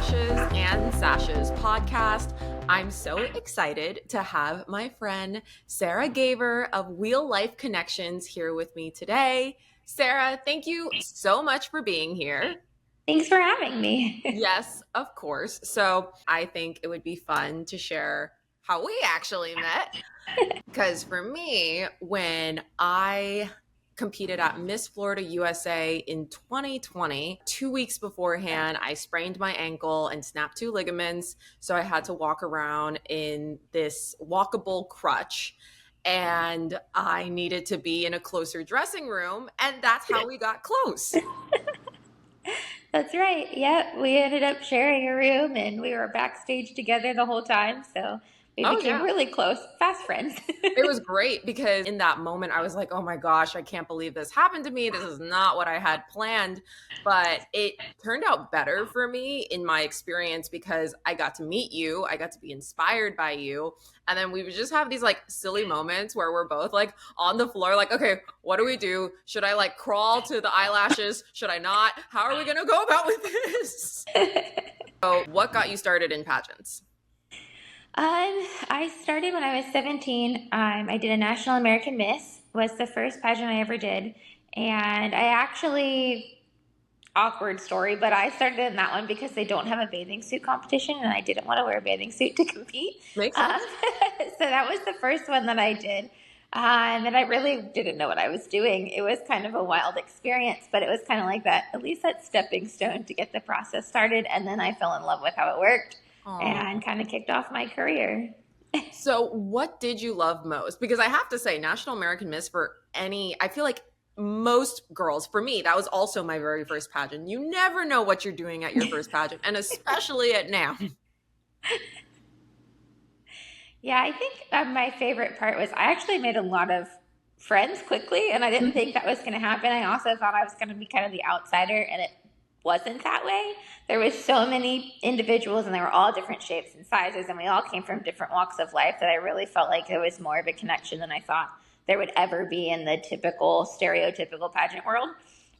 Lashes and Sashes podcast. I'm so excited to have my friend Sara Gaver of Real Life Connections here with me today. Sara, thank you so much for being here. Thanks for having me. Yes, of course. So I think it would be fun to share how we actually met. Because for me, when I competed at Miss Florida USA in 2020, 2 weeks beforehand, I sprained my ankle and snapped two ligaments. So I had to walk around in this walkable crutch. And I needed to be in a closer dressing room. And that's how we got close. That's right. Yep. We ended up sharing a room and we were backstage together the whole time. So we Oh, became yeah. really close, fast friends. It was great because in that moment I was like, oh my gosh, I can't believe this happened to me. This is not what I had planned. But it turned out better for me in my experience because I got to meet you. I got to be inspired by you. And then we would just have these like silly moments where we're both like on the floor, like, okay, what do we do? Should I like crawl to the eyelashes? Should I not? How are we going to go about with this? So what got you started in pageants? I started when I was 17. I did a National American Miss, was the first pageant I ever did. And I actually, awkward story, but I started in that one because they don't have a bathing suit competition and I didn't want to wear a bathing suit to compete. Makes sense. So that was the first one that I did. And I really didn't know what I was doing. It was kind of a wild experience, but it was kind of like that, at least that stepping stone to get the process started. And then I fell in love with how it worked. Aww. And kind of kicked off my career. So what did you love most? Because I have to say, National American Miss I feel like most girls, for me, that was also my very first pageant. You never know what you're doing at your first pageant, and especially at NAM. Yeah, I think my favorite part was I actually made a lot of friends quickly, and I didn't think that was going to happen. I also thought I was going to be kind of the outsider, and it wasn't that way. There was so many individuals, and they were all different shapes and sizes, and we all came from different walks of life that I really felt like there was more of a connection than I thought there would ever be in the typical, stereotypical pageant world.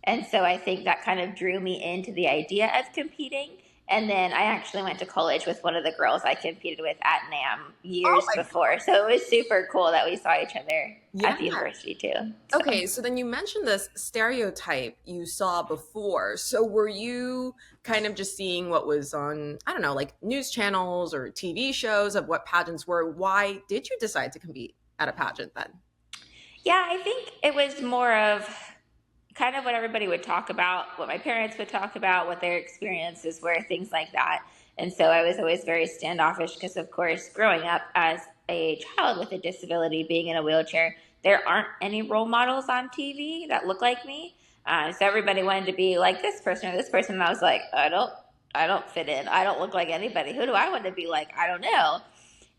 And so I think that kind of drew me into the idea of competing. And then I actually went to college with one of the girls I competed with at NAM years before. So it was super cool that we saw each other at the university too. So. Okay, so then you mentioned this stereotype you saw before. So were you kind of just seeing what was on, I don't know, like news channels or TV shows of what pageants were? Why did you decide to compete at a pageant then? Yeah, I think it was more of kind of what everybody would talk about, what my parents would talk about, what their experiences were, things like that. And so I was always very standoffish because, of course, growing up as a child with a disability, being in a wheelchair, there aren't any role models on TV that look like me. So everybody wanted to be like this person or this person. And I was like, I don't fit in. I don't look like anybody. Who do I want to be like? I don't know.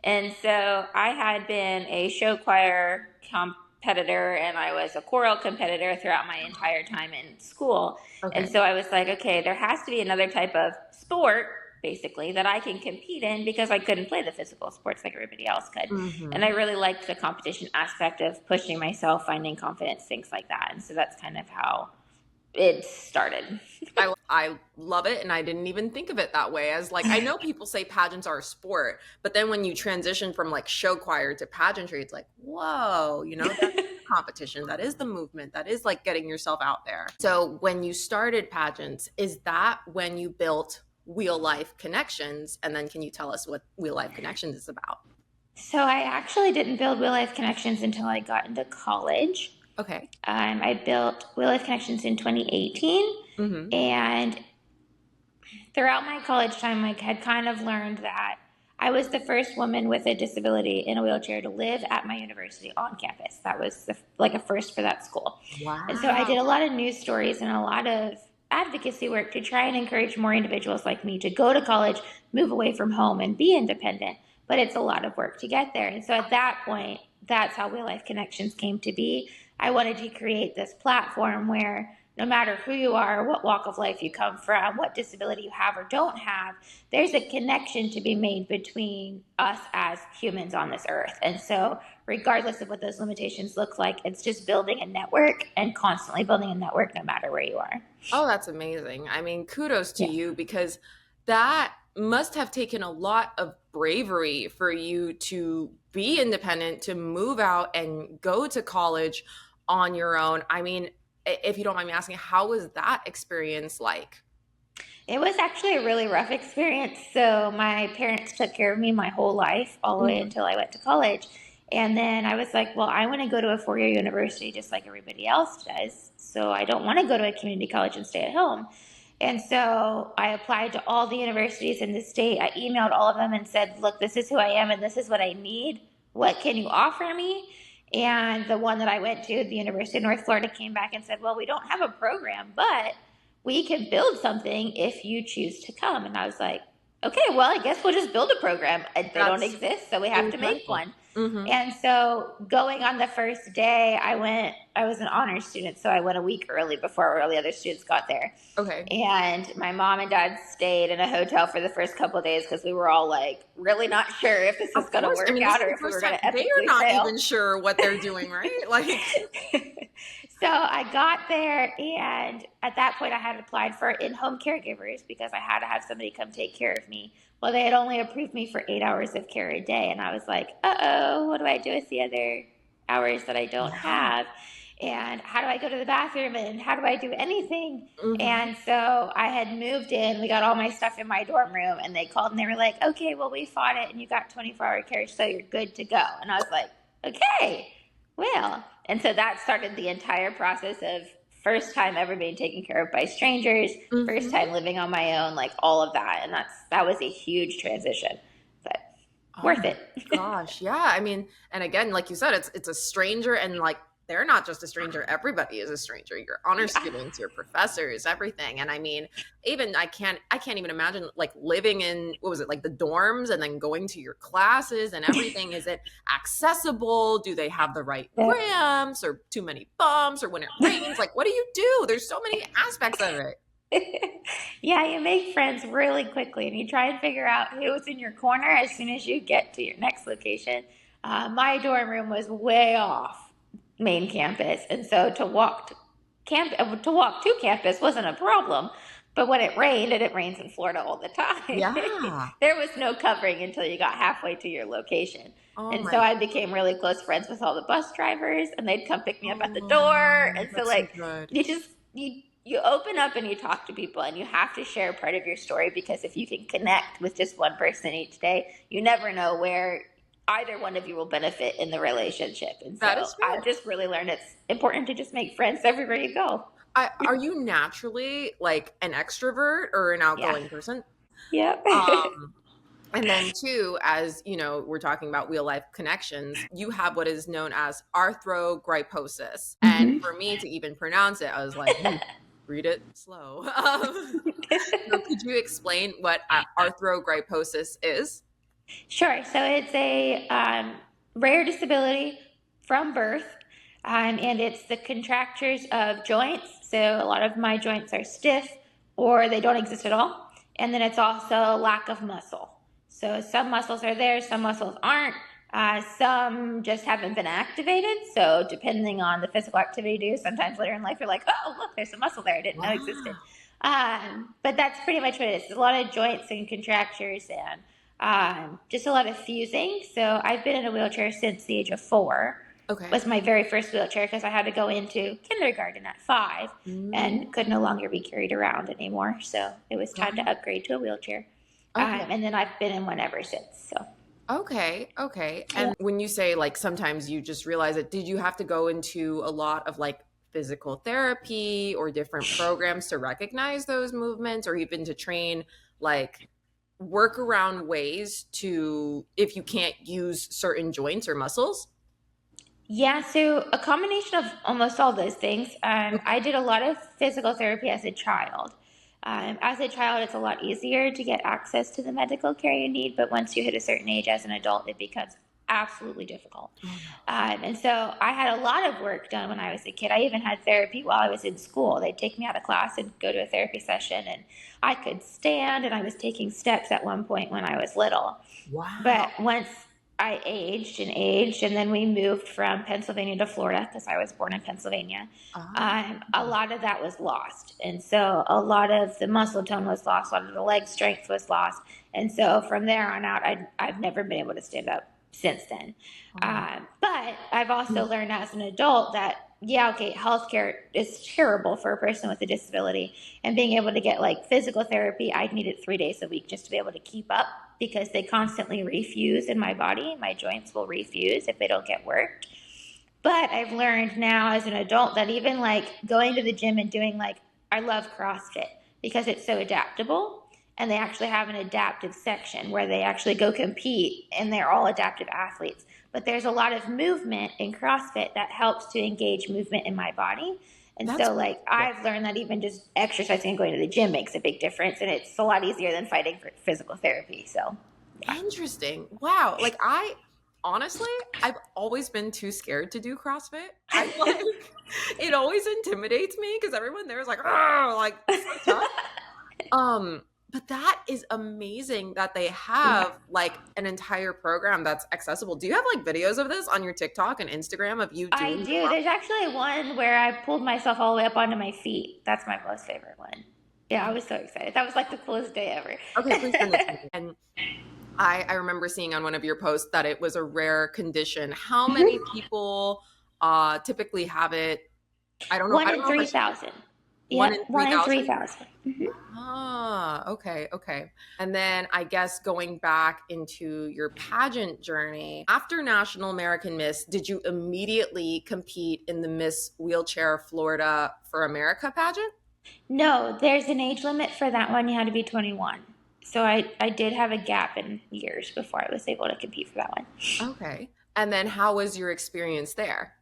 And so I had been a show choir competitor and I was a choral competitor throughout my entire time in school. Okay. And so I was like, okay, there has to be another type of sport basically that I can compete in because I couldn't play the physical sports like everybody else could. Mm-hmm. And I really liked the competition aspect of pushing myself, finding confidence, things like that. And so that's kind of how it started. I love it. And I didn't even think of it that way as like, I know people say pageants are a sport, but then when you transition from like show choir to pageantry, it's like, whoa, that's the competition. That is the movement. That is like getting yourself out there. So when you started pageants, is that when you built Real Life Connections? And then can you tell us what Real Life Connections is about? So I actually didn't build Real Life Connections until I got into college. Okay. I built Real Life Connections in 2018. Mm-hmm. And throughout my college time, I had kind of learned that I was the first woman with a disability in a wheelchair to live at my university on campus. That was like a first for that school. Wow. And so I did a lot of news stories and a lot of advocacy work to try and encourage more individuals like me to go to college, move away from home, and be independent. But it's a lot of work to get there. And so at that point, that's how Real Life Connections came to be. I wanted to create this platform where no matter who you are, what walk of life you come from, what disability you have or don't have, there's a connection to be made between us as humans on this earth. And so regardless of what those limitations look like, it's just building a network and constantly building a network no matter where you are. Oh, that's amazing. I mean, kudos to you because that must have taken a lot of bravery for you to be independent, to move out and go to college on your own. I mean, if you don't mind me asking, how was that experience like? It was actually a really rough experience. So my parents took care of me my whole life, all the way Mhm. until I went to college. And then I was like, well, I want to go to a 4 year university just like everybody else does. So I don't want to go to a community college and stay at home. And so I applied to all the universities in the state. I emailed all of them and said, look, this is who I am and this is what I need. What can you offer me? And the one that I went to, the University of North Florida, came back and said, well, we don't have a program, but we can build something if you choose to come. And I was like, okay, well, I guess we'll just build a program. They don't That's exist, so we have to make incredible. one. Mhm. And so going on the first day, I was an honors student, so I went a week early before all the other students got there. Okay. And my mom and dad stayed in a hotel for the first couple of days because we were all like really not sure if this was Of going to course. I work mean, this out is or the if we first were time going to they are epically not fail. even sure what they're doing, right? Like, So I got there, and at that point, I had applied for in-home caregivers because I had to have somebody come take care of me. Well, they had only approved me for 8 hours of care a day, and I was like, "Uh-oh, what do I do with the other hours that I don't yeah. have? And how do I go to the bathroom? And how do I do anything?" Mhm. And so I had moved in. We got all my stuff in my dorm room, and they called and they were like, "Okay, well, we fought it, and you got 24-hour care, so you're good to go." And I was like, "Okay." Well, and so that started the entire process of first time ever being taken care of by strangers, first Mhm. time living on my own, like all of that. And that was a huge transition, but Oh worth my it. gosh. Yeah. I mean, and again, like you said, it's a stranger, and like they're not just a stranger, everybody is a stranger. Your honor Yeah. students, your professors, everything. And I mean, even I can't even imagine like living in, what was it, like the dorms and then going to your classes and everything. Is it accessible? Do they have the right ramps, or too many bumps, or when it rains? Like, what do you do? There's so many aspects of it. Yeah, you make friends really quickly and you try and figure out who's in your corner as soon as you get to your next location. My dorm room was way off main campus, and so to walk to campus wasn't a problem. But when it rained, and it rains in Florida all the time, Yeah. there was no covering until you got halfway to your location. Oh And so my, I became really close friends with all the bus drivers, and they'd come pick me up at the door. oh, And so, that's so like, good. you open up and you talk to people, and you have to share part of your story, because if you can connect with just one person each day, you never know where either one of you will benefit in the relationship. And That so is I've fair. just really learned it's important to just make friends everywhere you go. Are you naturally like an extrovert or an Yeah. outgoing person? Yep. Um, and then too, as you know, we're talking about real life connections. You have what is known as arthrogryposis, and Hmm. for me to even pronounce it, I was like, read it slow. So could you explain what arthrogryposis is? Sure. So it's a rare disability from birth, and it's the contractures of joints. So a lot of my joints are stiff or they don't exist at all. And then it's also lack of muscle. So some muscles are there, some muscles aren't. Some just haven't been activated. So depending on the physical activity you do, sometimes later in life you're like, oh, look, there's a muscle there I didn't know existed. Wow. But that's pretty much what it is. A lot of joints and contractures, and just a lot of fusing. So I've been in a wheelchair since the age of 4. Okay. Was my very first wheelchair because I had to go into kindergarten at 5 Mm, and could no longer be carried around anymore. So it was time got to it. upgrade to a wheelchair. Okay. And then I've been in one ever since. So Okay, okay. yeah. And when you say like sometimes you just realize it, did you have to go into a lot of like physical therapy or different programs to recognize those movements, or even to train like workaround ways to, if you can't use certain joints or muscles? Yeah, so a combination of almost all those things. Okay. I did a lot of physical therapy as a child. As a child, it's a lot easier to get access to the medical care you need, but once you hit a certain age as an adult, it becomes absolutely difficult. Oh no. And so I had a lot of work done when I was a kid. I even had therapy while I was in school. They'd take me out of class and go to a therapy session, and I could stand, and I was taking steps at one point when I was little. But Wow. I aged and aged, and then we moved from Pennsylvania to Florida because I was born in Pennsylvania. Oh. A lot of that was lost, and so a lot of the muscle tone was lost, a lot of the leg strength was lost, and so from there on out, I've never been able to stand up since then. Oh. But I've also learned as an adult that yeah, okay, healthcare is terrible for a person with a disability, and being able to get like physical therapy, I'd need it 3 days a week just to be able to keep up because they constantly refuse in my body. My joints will refuse if they don't get worked. But I've learned now as an adult that even like going to the gym and doing like, I love CrossFit because it's so adaptable. And they actually have an adaptive section where they actually go compete and they're all adaptive athletes. But there's a lot of movement in CrossFit that helps to engage movement in my body. And That's so, like, I've learned that even just exercising and going to the gym makes a big difference. And it's a lot easier than fighting for physical therapy. So, yeah. interesting. Wow. Like honestly, I've always been too scared to do CrossFit. I like it always intimidates me because everyone there is like, oh, like so tough. But that is amazing that they Yeah. have like an entire program that's accessible. Do you have like videos of this on your TikTok and Instagram of you I doing the do. There's actually one where I pulled myself all the way up onto my feet. That's my most favorite one. Yeah, I was so excited. That was like the coolest day ever. Okay, please send it to me. And I remember seeing on one of your posts that it was a rare condition. How many people typically have it? I don't know. One I don't in know if it's 3,000. one Yep, in one in 3,000. 3,000. Ah, okay, okay. And then I guess going back into your pageant journey, after National American Miss, did you immediately compete in the Miss Wheelchair Florida for America pageant? No, there's an age limit for that one. You had to be 21. So I did have a gap in years before I was able to compete for that one. Okay. And then how was your experience there?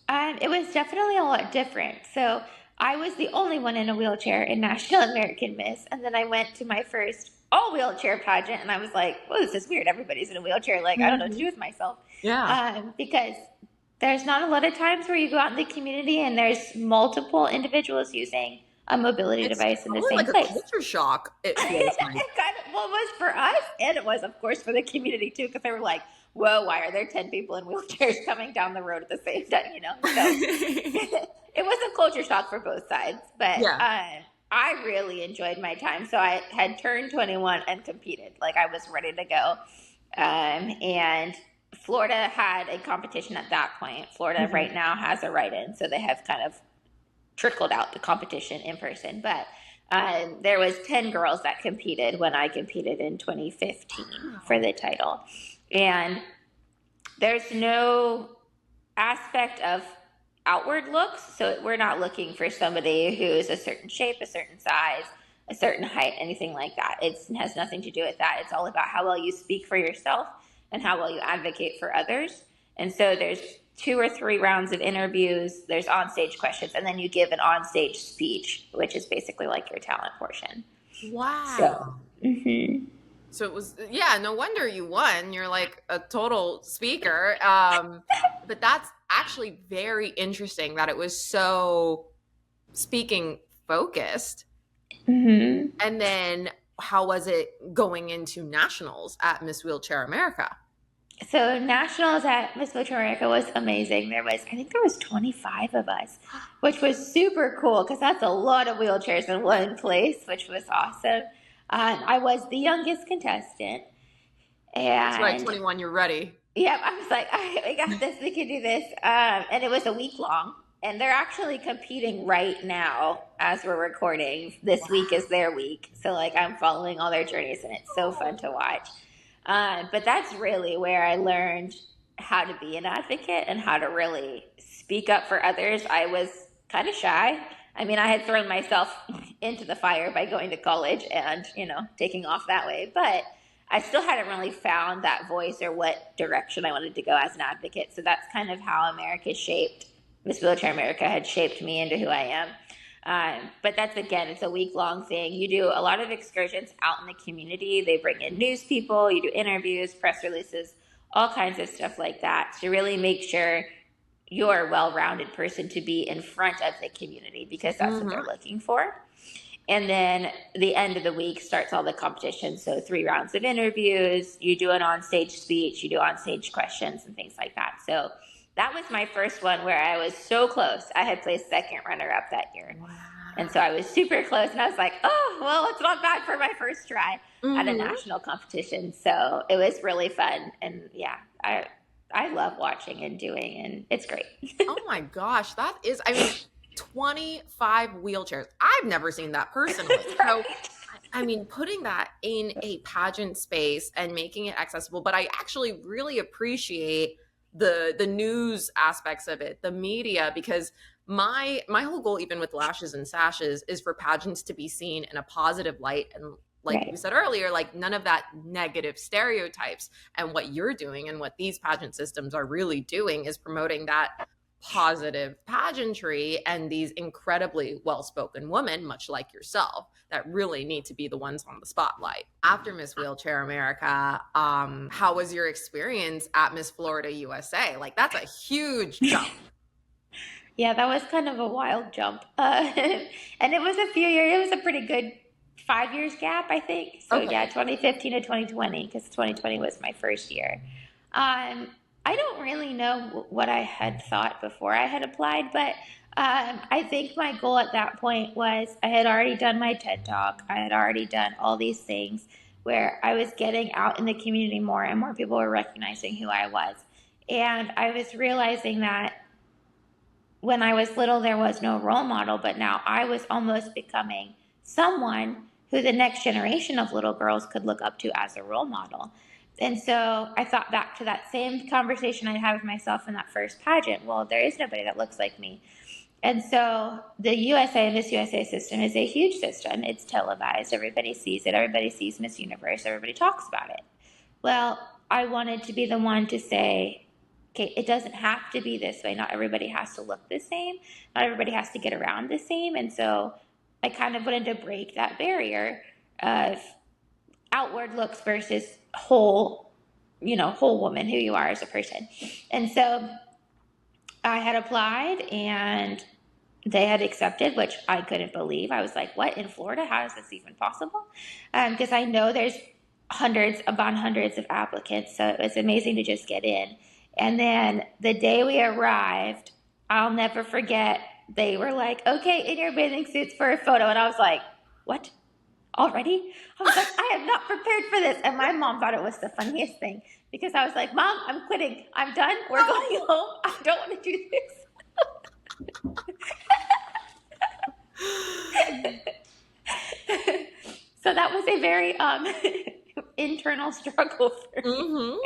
It was definitely a lot different. So I was the only one in a wheelchair in National American Miss, and then I went to my first all wheelchair pageant, and I was like, "Whoa, this is weird. Everybody's in a wheelchair. Like, I don't know what to do Mhm. with myself," Yeah. because there's not a lot of times where you go out in the community and there's multiple individuals using a mobility It's device in the probably same like a place. culture shock, it feels like. It kind of well, it was for us, and it was, of course, for the community too, because they were like, "Whoa, why are there 10 people in wheelchairs coming down the road at the same time?" You know, so it was a culture shock for both sides. But Yeah. I really enjoyed my time. So I had turned 21 and competed, like I was ready to go. And Florida had a competition at that point. Florida Mhm. right now has a write-in, so they have kind of trickled out the competition in person. But there was 10 girls that competed when I competed in 2015 for Wow. the title. And there's no aspect of outward looks. So we're not looking for somebody who's a certain shape, a certain size, a certain height, anything like that. It has nothing to do with that. It's all about how well you speak for yourself and how well you advocate for others. And so there's 2 or 3 rounds of interviews, there's onstage questions, and then you give an onstage speech, which is basically like your talent portion. So, Wow. mhm. So it was, yeah, no wonder you won. You're like a total speaker. But that's actually very interesting that it was so speaking focused. Mhm. And then how was it going into nationals at Miss Wheelchair America? So nationals at Miss Wheelchair America was amazing. I think there was 25 of us, which was super cool because that's a lot of wheelchairs in one place, which was awesome. I was the youngest contestant, So at and 21, you're ready. yep, I was like, all right, we got this, we can do this. And it was a week long, and they're actually competing right now as we're recording. This week is their week, so like I'm following all their journeys, and it's so fun to watch. But that's really where I learned how to be an advocate and how to really speak up for others. I was kind of shy. I mean, I had thrown myself into the fire by going to college and, taking off that way. But I still hadn't really found that voice or what direction I wanted to go as an advocate. So that's kind of how America shaped, Miss Wheelchair America had shaped me into who I am. But that's, again, it's a week long thing. You do a lot of excursions out in the community. They bring in news people, you do interviews, press releases, all kinds of stuff like that to really make sure you're a well rounded person to be in front of the community because that's what they're Hmm. looking for. And then the end of the week starts all the competition. So 3 rounds of interviews, you do an on-stage speech, you do on-stage questions and things like that. So that was my first one where I was so close. I had placed second runner-up that year. Wow. And so I was super close, and I was like, oh, well, it's not bad for my first try at a national competition. So it was really fun. And yeah, I love watching and doing, and it's great. Oh my gosh, that is, I mean, 25 wheelchairs. I've never seen that personally. Right. So, I mean, putting that in a pageant space and making it accessible, but I actually really appreciate the news aspects of it, the media, because my whole goal, even with Lashes and Sashes, is for pageants to be seen in a positive light. And like Right. you said earlier, like none of that negative stereotypes. And what you're doing and what these pageant systems are really doing is promoting that positive pageantry and these incredibly well-spoken women, much like yourself, that really need to be the ones on the spotlight. After Miss Wheelchair America, how was your experience at Miss Florida USA? Like, that's a huge jump. Yeah, that was kind of a wild jump. And it was a few years, it was a pretty good 5 years gap, I think. So Okay. yeah, 2015 to 2020, because 2020 was my first year. I don't really know what I had thought before I had applied, but I think my goal at that point was I had already done my TED Talk. I had already done all these things where I was getting out in the community more and more people were recognizing who I was. And I was realizing that when I was little, there was no role model, but now I was almost becoming someone who the next generation of little girls could look up to as a role model. And so I thought back to that same conversation I had with myself in that first pageant. Well, there is nobody that looks like me. And so the USA, Miss USA system is a huge system. It's televised. Everybody sees it. Everybody sees Miss Universe. Everybody talks about it. Well, I wanted to be the one to say, okay, it doesn't have to be this way. Not everybody has to look the same. Not everybody has to get around the same. And so I kind of wanted to break that barrier of outward looks versus whole, whole woman, who you are as a person. And so I had applied and they had accepted, which I couldn't believe. I was like, what, in Florida? How is this even possible? Because I know there's hundreds upon hundreds of applicants. So it was amazing to just get in. And then the day we arrived, I'll never forget, they were like, okay, in your bathing suits for a photo. And I was like, what? Already? I was like, I am not prepared for this. And my mom thought it was the funniest thing because I was like, Mom, I'm quitting. I'm done. We're going home. I don't want to do this. So that was a very internal struggle for me.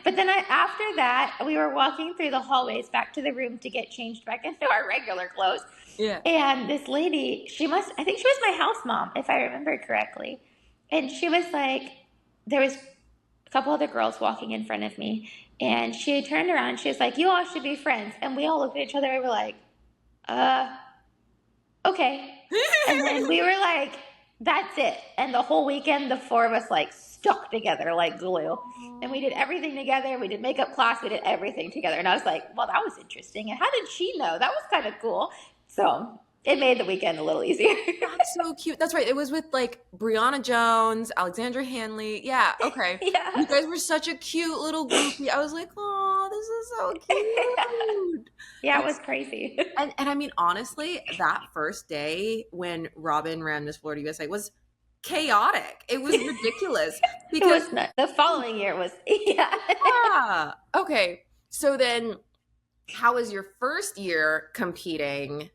But then after that, we were walking through the hallways back to the room to get changed back into our regular clothes. Yeah. And this lady, I think she was my house mom, if I remember correctly. And she was like, there was a couple other girls walking in front of me. And she turned around and she was like, you all should be friends. And we all looked at each other and we were like, okay. And then we were like, that's it. And the whole weekend, the four of us like stuck together like glue. And we did everything together. We did makeup class. We did everything together. And I was like, well, that was interesting. And how did she know? That was kind of cool. So it made the weekend a little easier. That's so cute. That's right. It was with like Brianna Jones, Alexandra Hanley. Yeah. Okay. Yeah. You guys were such a cute little groupie. I was like, oh, this is so cute. Yeah, it was crazy. And I mean, honestly, that first day when Robin ran Miss Florida USA was chaotic. It was ridiculous because It was not. The following year was, yeah. yeah. Okay. So then how was your first year competing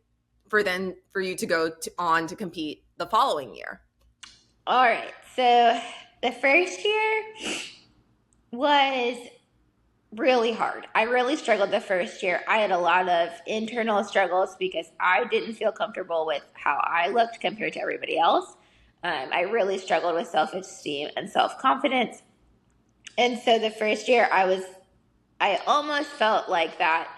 for you to go on to compete the following year? All right. So the first year was really hard. I really struggled the first year. I had a lot of internal struggles because I didn't feel comfortable with how I looked compared to everybody else. I really struggled with self-esteem and self-confidence. And so the first year I almost felt like that,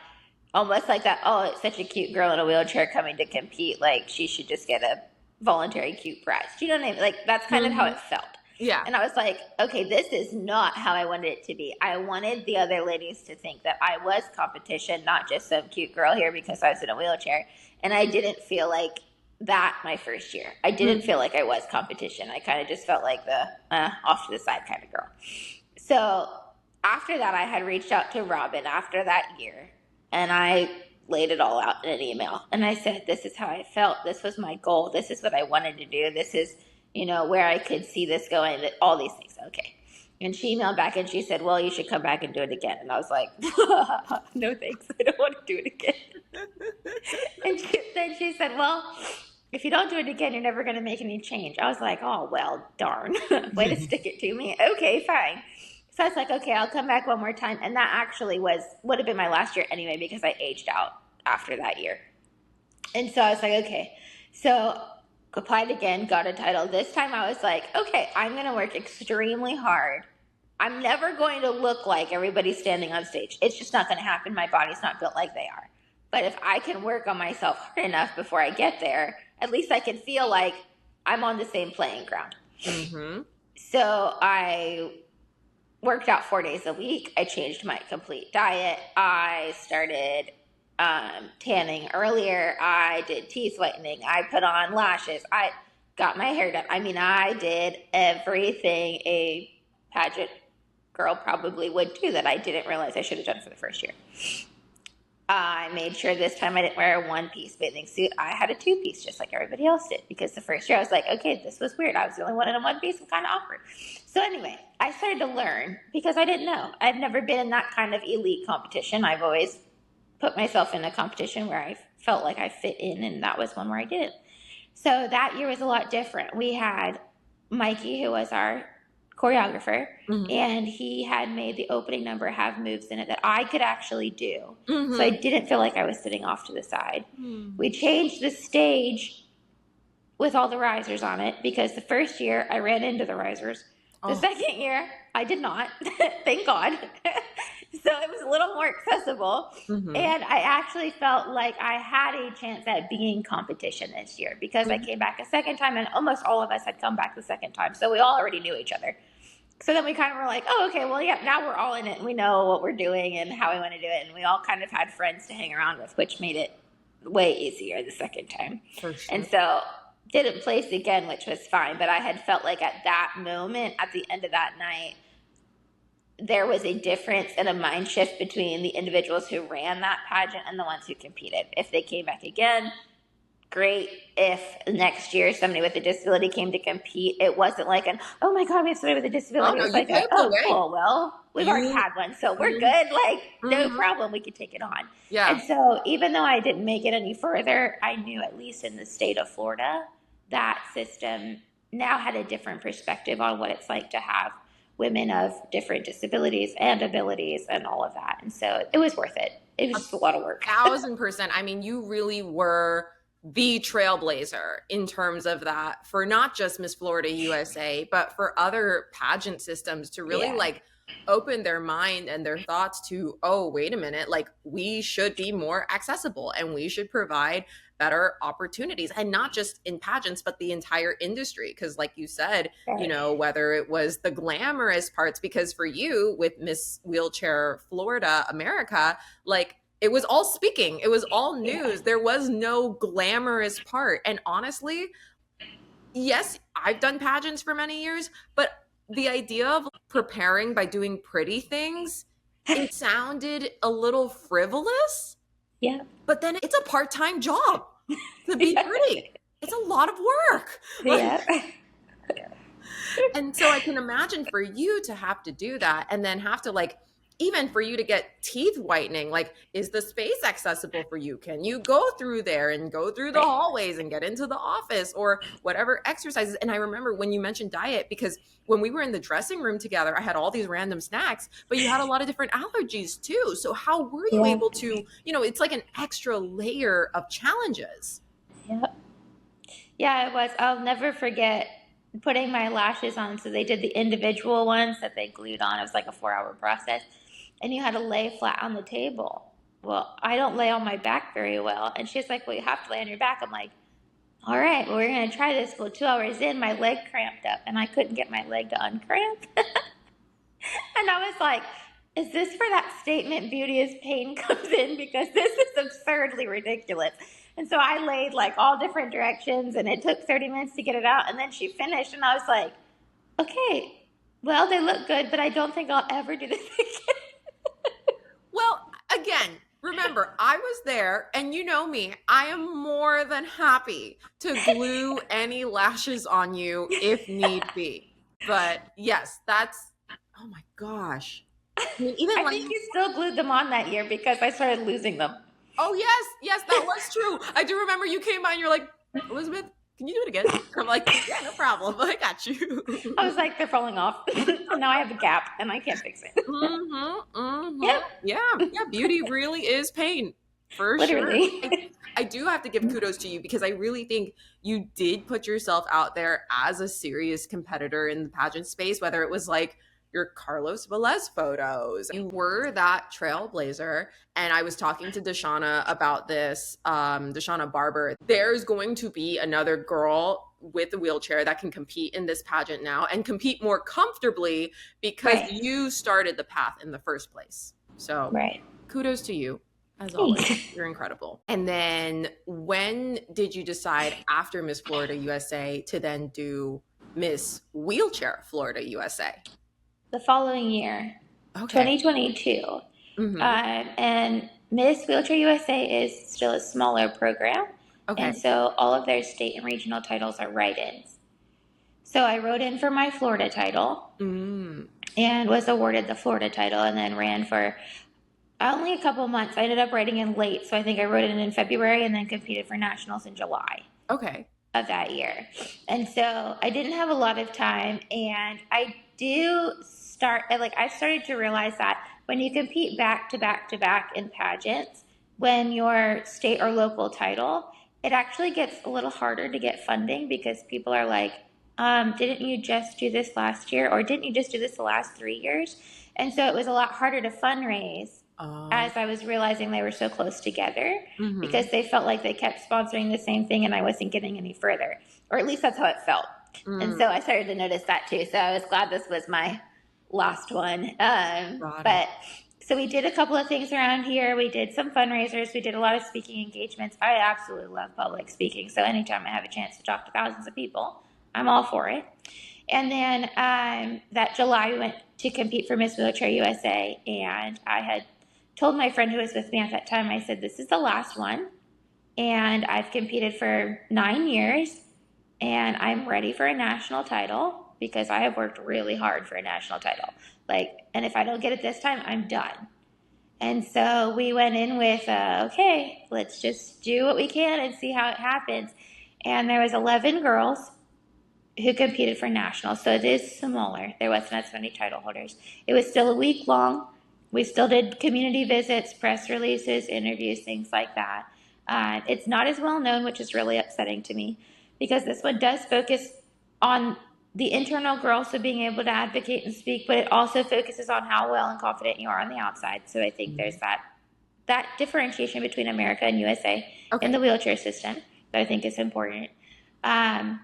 oh, it's such a cute girl in a wheelchair coming to compete. Like she should just get a voluntary cute prize. Do you know what I mean? Like that's kind of how it felt. Yeah. And I was like, okay, this is not how I wanted it to be. I wanted the other ladies to think that I was competition, not just some cute girl here because I was in a wheelchair. And I didn't feel like that my first year. I didn't feel like I was competition. I kind of just felt like the off to the side kind of girl. So after that, I had reached out to Robin after that year, and I laid it all out in an email. And I said, this is how I felt. This was my goal. This is what I wanted to do. This is, where I could see this going, all these things. Okay. And she emailed back and she said, well, you should come back and do it again. And I was like, no, thanks. I don't want to do it again. And then she said, well, if you don't do it again, you're never going to make any change. I was like, oh, well, darn. Way to stick it to me. Okay, fine. So I was like, okay, I'll come back one more time. And that actually would have been my last year anyway, because I aged out after that year. And so I was like, okay. So applied again, got a title. This time I was like, okay, I'm going to work extremely hard. I'm never going to look like everybody standing on stage. It's just not going to happen. My body's not built like they are. But if I can work on myself hard enough before I get there, at least I can feel like I'm on the same playing ground. Mm-hmm. So I worked out 4 days a week. I changed my complete diet. I started tanning earlier. I did teeth whitening. I put on lashes. I got my hair done. I mean, I did everything a pageant girl probably would do that I didn't realize I should have done for the first year. I made sure this time I didn't wear a one-piece bathing suit. I had a two-piece just like everybody else did, because the first year I was like, okay, this was weird. I was the only one in a one-piece and kind of awkward. So anyway, I started to learn because I didn't know. I've never been in that kind of elite competition. I've always put myself in a competition where I felt like I fit in, and that was one where I didn't. So that year was a lot different. We had Mikey, who was our choreographer, and he had made the opening number have moves in it that I could actually do. So I didn't feel like I was sitting off to the side. We changed the stage with all the risers on it, because the first year I ran into the risers. The second year I did not. Thank God. So it was a little more accessible. And I actually felt like I had a chance at being competition this year, because I came back a second time, and almost all of us had come back the second time. So we all already knew each other. So then we kind of were like, oh, okay, well, yeah, now we're all in it, and we know what we're doing and how we want to do it. And we all kind of had friends to hang around with, which made it way easier the second time. For sure. And so didn't place again, which was fine. But I had felt like at that moment, at the end of that night, there was a difference and a mind shift between the individuals who ran that pageant and the ones who competed. If they came back again, great. If next year somebody with a disability came to compete, it wasn't like an, oh my God, we have somebody with a disability. Oh, no, it was like, cool, well, we've already had one, so we're good. Like, no problem, we could take it on. Yeah. And so even though I didn't make it any further, I knew, at least in the state of Florida, that system now had a different perspective on what it's like to have women of different disabilities and abilities and all of that. And so it was worth it. It was just a lot of work. 1,000%. I mean, you really were the trailblazer in terms of that, for not just Miss Florida USA, but for other pageant systems to really like open their mind and their thoughts to, oh, wait a minute, like we should be more accessible and we should provide better opportunities, and not just in pageants, but the entire industry. Because like you said, you know, whether it was the glamorous parts, because for you with Miss Wheelchair Florida America, like it was all speaking, it was all news. There was no glamorous part. And honestly, yes, I've done pageants for many years, but the idea of preparing by doing pretty things, it sounded a little frivolous. Yeah. But then it's a part-time job to be pretty. It's a lot of work. Yeah. And so I can imagine for you to have to do that, and then have to, like, even for you to get teeth whitening, like, is the space accessible for you? Can you go through there and go through the hallways and get into the office, or whatever exercises? And I remember when you mentioned diet, because when we were in the dressing room together, I had all these random snacks, but you had a lot of different allergies too. So how were you able to, you know, it's like an extra layer of challenges. Yeah, it was. I'll never forget putting my lashes on. So they did the individual ones that they glued on. It was like a 4-hour process. And you had to lay flat on the table. Well, I don't lay on my back very well. And she's like, well, you have to lay on your back. I'm like, all right, well, we're going to try this. Well, 2 hours in, my leg cramped up and I couldn't get my leg to uncramp. And I was like, is this for that statement, beauty is pain comes in? Because this is absurdly ridiculous. And so I laid like all different directions and it took 30 minutes to get it out. And then she finished and I was like, okay, well, they look good, but I don't think I'll ever do this again. Well, again, remember, I was there, and you know me, I am more than happy to glue any lashes on you if need be. But yes, that's, oh my gosh. I mean, even I like, think you still glued them on that year because I started losing them. oh, yes, yes, that was true. I do remember you came by and you're like, Elizabeth, can you do it again? I'm like, yeah, no problem. I got you. I was like, they're falling off. And now I have a gap and I can't fix it. Yep. Yeah, yeah, beauty really is pain for sure. Literally. I do have to give kudos to you because I really think you did put yourself out there as a serious competitor in the pageant space, whether it was like your Carlos Velez photos. You were that trailblazer. And I was talking to Deshauna about this, Deshauna Barber. There's going to be another girl with a wheelchair that can compete in this pageant now and compete more comfortably because Right. you started the path in the first place. So Right. kudos to you. As Thanks. always, you're incredible. And then when did you decide after Miss Florida USA to then do Miss Wheelchair Florida USA? The following year, Okay. 2022. Mm-hmm. And Miss Wheelchair USA is still a smaller program. Okay. And so all of their state and regional titles are write-ins. So I wrote in for my Florida title and was awarded the Florida title and then ran for only a couple months. I ended up writing in late. So I think I wrote it in February and then competed for nationals in July. Okay. Of that year. And so I didn't have a lot of time. And I started to realize that when you compete back to back to back in pageants, when your state or local title, it actually gets a little harder to get funding because people are like, didn't you just do this last year? Or didn't you just do this the last 3 years? And so it was a lot harder to fundraise as I was realizing they were so close together because they felt like they kept sponsoring the same thing and I wasn't getting any further. Or at least that's how it felt. And so I started to notice that too. So I was glad this was my last one. But so we did a couple of things around here. We did some fundraisers. We did a lot of speaking engagements. I absolutely love public speaking. So anytime I have a chance to talk to thousands of people, I'm all for it. And then that July we went to compete for Miss Wheelchair USA. And I had told my friend who was with me at that time, I said, this is the last one. And I've competed for 9 years. And I'm ready for a national title because I have worked really hard for a national title. And if I don't get it this time, I'm done. And so we went in with, okay, let's just do what we can and see how it happens. And there was 11 girls who competed for nationals. So it is smaller. There wasn't as many title holders. It was still a week long. We still did community visits, press releases, interviews, things like that. It's not as well known, which is really upsetting to me because this one does focus on the internal growth, so being able to advocate and speak, but it also focuses on how well and confident you are on the outside. So I think there's that differentiation between America and USA in the wheelchair system that I think is important. And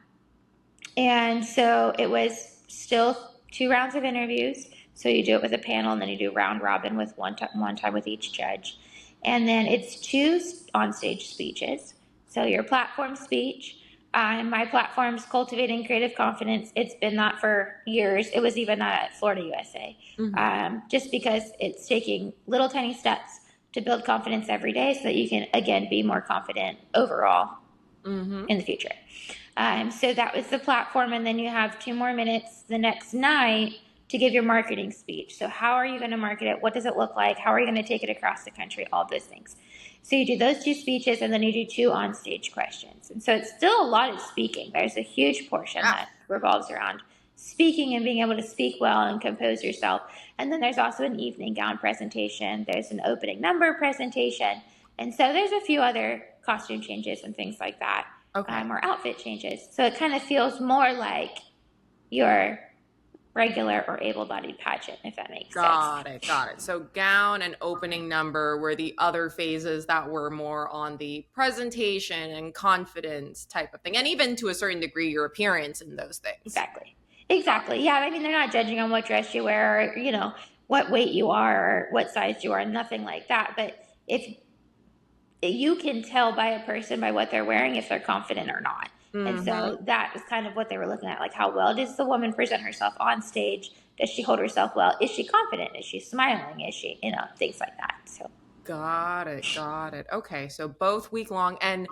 so it was still 2 rounds of interviews. So you do it with a panel, and then you do round robin with one time with each judge. And then it's 2 onstage speeches. So your platform speech. My platform's Cultivating Creative Confidence. It's been that for years. It was even that at Florida USA. Just because it's taking little tiny steps to build confidence every day so that you can, again, be more confident overall in the future. So that was the platform. And then you have 2 more minutes the next night to give your marketing speech. So how are you going to market it? What does it look like? How are you going to take it across the country? All those things. So you do those 2 speeches, and then you do 2 onstage questions. And so it's still a lot of speaking. There's a huge portion that revolves around speaking and being able to speak well and compose yourself. And then there's also an evening gown presentation. There's an opening number presentation. And so there's a few other costume changes and things like that, or outfit changes. So it kind of feels more like you're regular or able-bodied pageant, if that makes sense. Got it. Got it. So gown and opening number were the other phases that were more on the presentation and confidence type of thing. And even to a certain degree, your appearance in those things. Exactly. Yeah. I mean, they're not judging on what dress you wear or, what weight you are or what size you are, nothing like that. But if you can tell by a person by what they're wearing if they're confident or not. And so that is kind of what they were looking at, like how well does the woman present herself on stage? Does she hold herself well? Is she confident? Is she smiling? Is she, things like that. So Got it. Okay, so both week long. And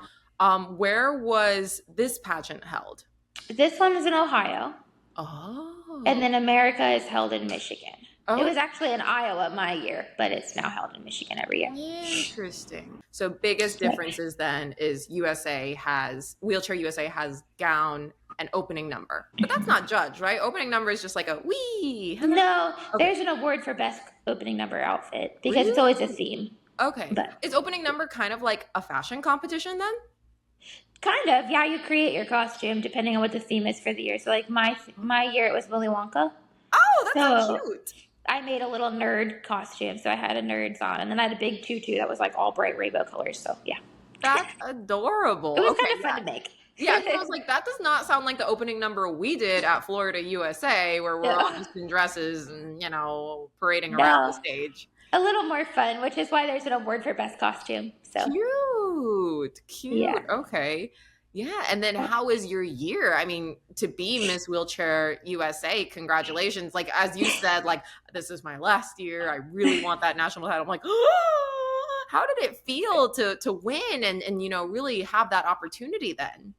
where was this pageant held? this one is in Ohio. Oh. And then America is held in Michigan. Oh. It was actually in Iowa my year, but it's now held in Michigan every year. Interesting. So biggest differences then is Wheelchair USA has gown and opening number. But that's not judged, right? Opening number is just like a wee. No, there's an award for best opening number outfit because it's always a theme. Okay. But is opening number kind of like a fashion competition then? Kind of. Yeah, you create your costume depending on what the theme is for the year. So like my year it was Willy Wonka. Oh, that's so cute. I made a little nerd costume, so I had a nerd's on, and then I had a big tutu that was like all bright rainbow colors. So yeah, that's adorable. It was kind of fun to make. Yeah, so I was like, that does not sound like the opening number we did at Florida USA, where we're all just in dresses and parading around the stage. A little more fun, which is why there's an award for best costume. So cute. Yeah. Okay. Yeah. And then how was your year? I mean, to be Miss Wheelchair USA, congratulations. Like, as you said, like, this is my last year. I really want that national title. I'm like, oh, how did it feel to win and really have that opportunity then?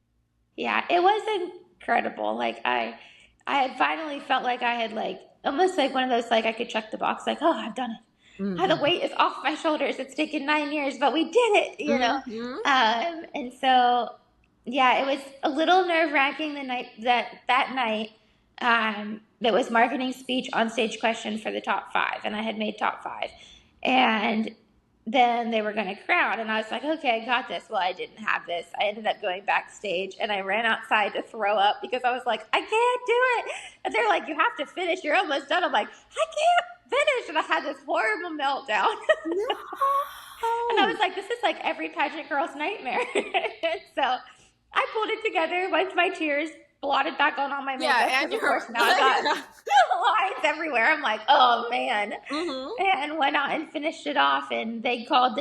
Yeah, it was incredible. Like, I had finally felt like I had almost like one of those, like I could check the box, like, oh, I've done it. The weight is off my shoulders. It's taken 9 years, but we did it, and so, yeah, it was a little nerve-wracking the night that night. It was marketing speech on stage question for the top 5, and I had made top 5, and then they were going to crown, and I was like, okay, I got this. Well, I didn't have this. I ended up going backstage, and I ran outside to throw up because I was like, I can't do it. And they're like, you have to finish. You're almost done. I'm like, I can't finish. And I had this horrible meltdown. No. And I was like, this is like every pageant girl's nightmare. So I pulled it together, wiped my tears, blotted back on all my makeup. Yeah, and of course now I got lines everywhere. I'm like, oh man. And went out and finished it off, and they called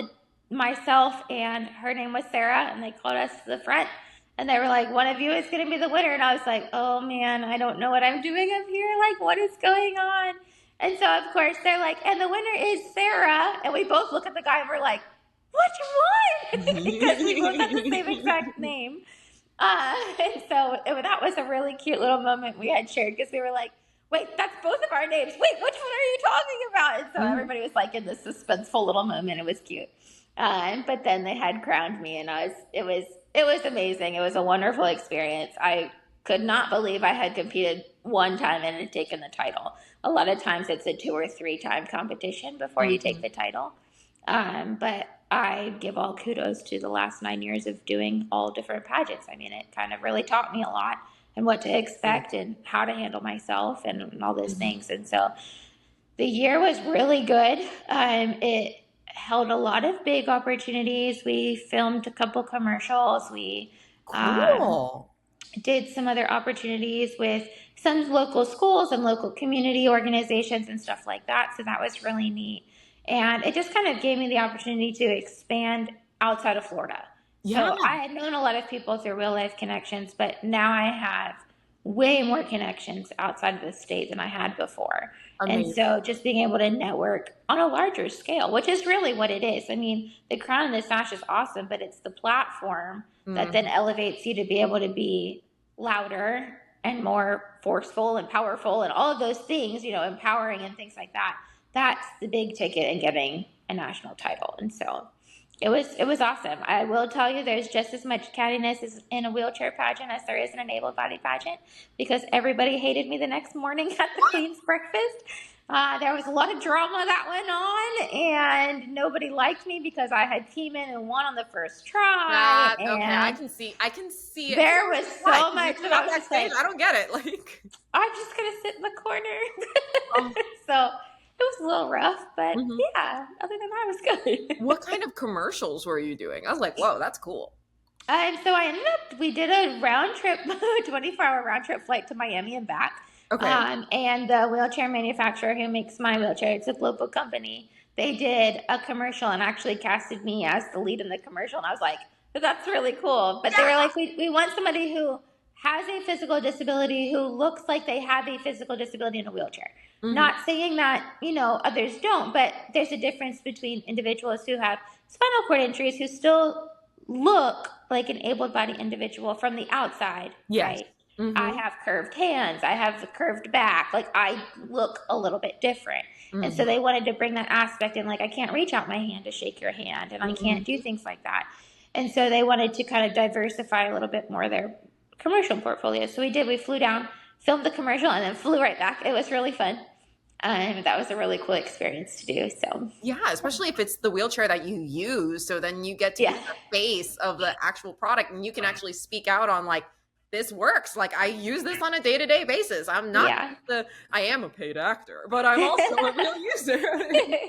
myself, and her name was Sarah, and they called us to the front, and they were like, one of you is going to be the winner. And I was like, oh man, I don't know what I'm doing up here. Like, what is going on? And so of course they're like, and the winner is Sarah. And we both look at the guy and we're like, which one? Because we both had the same exact name. And so that was a really cute little moment we had shared, because we were like, wait, that's both of our names. Wait, which one are you talking about? And so everybody was like in this suspenseful little moment. It was cute. But then they had crowned me, and it was amazing. It was a wonderful experience. I could not believe I had competed one time and had taken the title. A lot of times it's a 2 or 3 time competition before you take the title. But I give all kudos to the last 9 years of doing all different pageants. I mean, it kind of really taught me a lot, and what to expect and how to handle myself and all those things. And so the year was really good. It held a lot of big opportunities. We filmed a couple commercials. We did some other opportunities with some local schools and local community organizations and stuff like that. So that was really neat. And it just kind of gave me the opportunity to expand outside of Florida. Yeah. So I had known a lot of people through real life connections, but now I have way more connections outside of the state than I had before. Amazing. And so just being able to network on a larger scale, which is really what it is. I mean, the crown and the sash is awesome, but it's the platform that then elevates you to be able to be louder and more forceful and powerful and all of those things, empowering and things like that. That's the big ticket in getting a national title. And so it was awesome. I will tell you, there's just as much cattiness as in a wheelchair pageant as there is in an able-bodied pageant, because everybody hated me the next morning at the Queen's breakfast. There was a lot of drama that went on, and nobody liked me because I had came in and won on the first try. Okay, I can see it. There was so much. I don't get it. Like, I'm just going to sit in the corner. Oh, So it was a little rough, but mhm. yeah, other than that, it was good. What kind of commercials were you doing? I was like, whoa, that's cool. So I ended up, we did a round trip, 24-hour round trip flight to Miami and back. Okay. And the wheelchair manufacturer who makes my wheelchair, it's a global company, they did a commercial and actually casted me as the lead in the commercial. And I was like, that's really cool. But they were Yeah. like, we want somebody who has a physical disability, who looks like they have a physical disability in a wheelchair. Hmm. Not saying that, others don't, but there's a difference between individuals who have spinal cord injuries who still look like an able-bodied individual from the outside, Yes. right? I Hmm. have curved hands, I have a curved back, like I look a little bit different. And so Hmm. they wanted to bring that aspect in, like I can't reach out my hand to shake your hand and I can't do Hmm. things like that. And so they wanted to kind of diversify a little bit more their commercial portfolio. So we flew down, filmed the commercial, and then flew right back. It was really fun. That was a really cool experience to do. So Yeah, especially if it's the wheelchair that you use. So then you get to be yeah, the face of the actual product and you can actually speak out on like, this works. Like I use this on a day-to-day basis. I'm not yeah. I am a paid actor, but I'm also a real user and a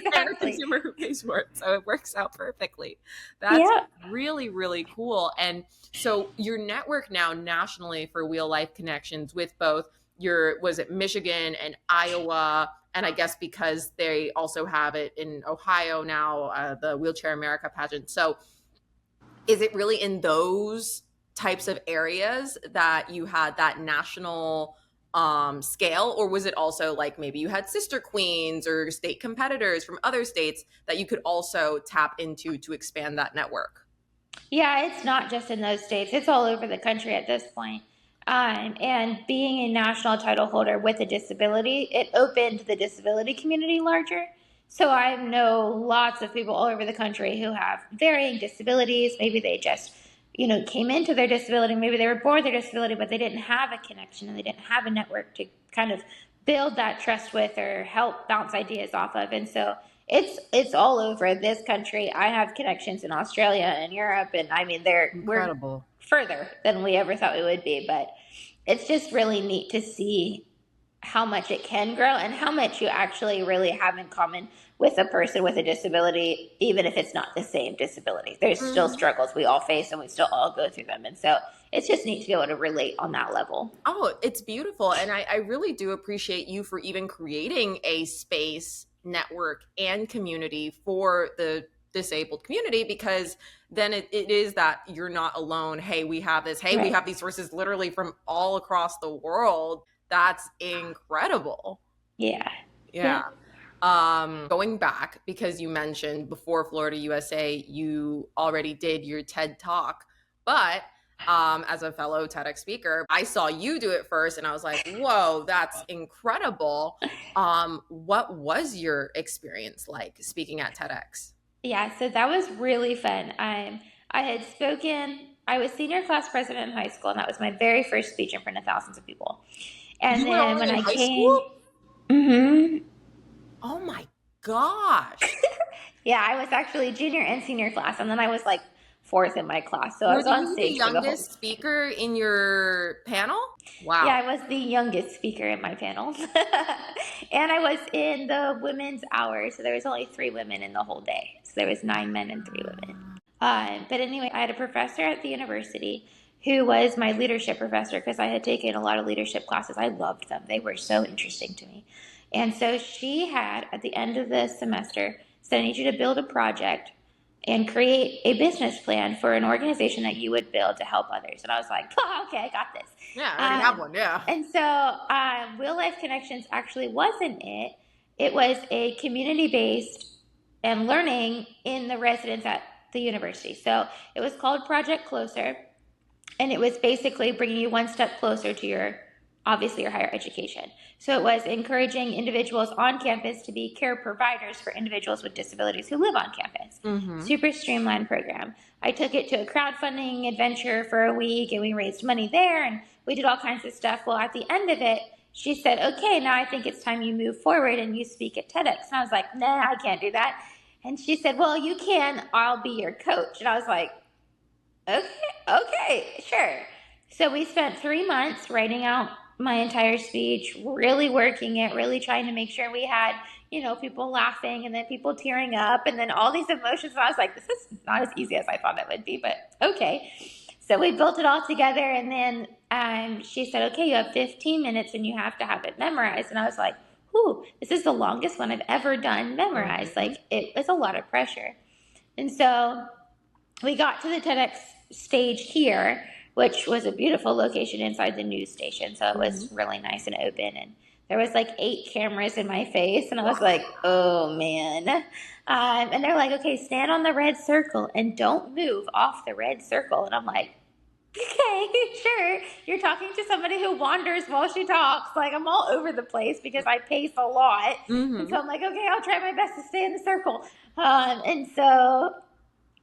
Exactly. consumer who pays for it. So it works out perfectly. That's Yeah. really, really cool. And so your network now nationally for Wheel Life Connections with both was it Michigan and Iowa? And I guess because they also have it in Ohio now, the Wheelchair America pageant. So is it really in those types of areas that you had that national scale, or was it also like maybe you had sister queens or state competitors from other states that you could also tap into to expand that network? Yeah, it's not just in those states, it's all over the country at this point. And being a national title holder with a disability, it opened the disability community larger. So I know lots of people all over the country who have varying disabilities. Maybe they just, came into their disability. Maybe they were born with their disability, but they didn't have a connection and they didn't have a network to kind of build that trust with or help bounce ideas off of. And so it's all over this country. I have connections in Australia and Europe, and I mean we're Incredible. further than we ever thought we would be. But it's just really neat to see how much it can grow and how much you actually really have in common with a person with a disability, even if it's not the same disability. There's still Mhm. struggles we all face and we still all go through them. And so it's just neat to be able to relate on that level. Oh, it's beautiful. And I really do appreciate you for even creating a space, network, and community for the disabled community because then it is that you're not alone. Hey, we have this. Hey, we Right. have these sources literally from all across the world. That's incredible. Yeah. Yeah. Yep. Going back because you mentioned before Florida USA, you already did your TED talk, but as a fellow TEDx speaker, I saw you do it first, and I was like, "Whoa, that's incredible!" What was your experience like speaking at TEDx? Yeah, so that was really fun. I had spoken, I was senior class president in high school, and that was my very first speech in front of thousands of people. And You were then only when in I high came, school? hmm Oh my gosh! yeah, I was actually junior and senior class, and then I was like fourth in my class. So I Were was on you the stage for the whole. youngest speaker in your panel? Yeah, Wow. I was the youngest speaker in my panel. And I was in the women's hour, so there was only 3 women in the whole day. So there was 9 men and 3 women. But anyway, I had a professor at the university who was my leadership professor because I had taken a lot of leadership classes. I loved them, they were so interesting to me. And so she had, at the end of the semester, said, I need you to build a project and create a business plan for an organization that you would build to help others. And I was like, oh, okay, I got this. Yeah, I already have one. Yeah. And so Real Life Connections actually wasn't it. It was a community based and learning in the residents at the university. So it was called Project Closer, and it was basically bringing you one step closer to obviously your higher education. So it was encouraging individuals on campus to be care providers for individuals with disabilities who live on campus. Mm-hmm. Super streamlined program. I took it to a crowdfunding adventure for a week, and we raised money there, and we did all kinds of stuff. Well, at the end of it, she said, okay, now I think it's time you move forward and you speak at TEDx. And I was like, nah, I can't do that. And she said, well, you can, I'll be your coach. And I was like, okay, okay, sure. So we spent 3 months writing out my entire speech, really working it, really trying to make sure we had, people laughing and then people tearing up and then all these emotions. And I was like, this is not as easy as I thought it would be, but okay. So we built it all together, and then she said, okay, you have 15 minutes and you have to have it memorized. And I was like, ooh, this is the longest one I've ever done memorized. Like, it was a lot of pressure. And so we got to the TEDx stage here, which was a beautiful location inside the news station. So it was really nice and open. And there was like 8 cameras in my face. And I was like, oh, man. And they're like, okay, stand on the red circle and don't move off the red circle. And I'm like, okay, sure. You're talking to somebody who wanders while she talks. Like, I'm all over the place because I pace a lot. And so I'm like, okay, I'll try my best to stay in the circle. And so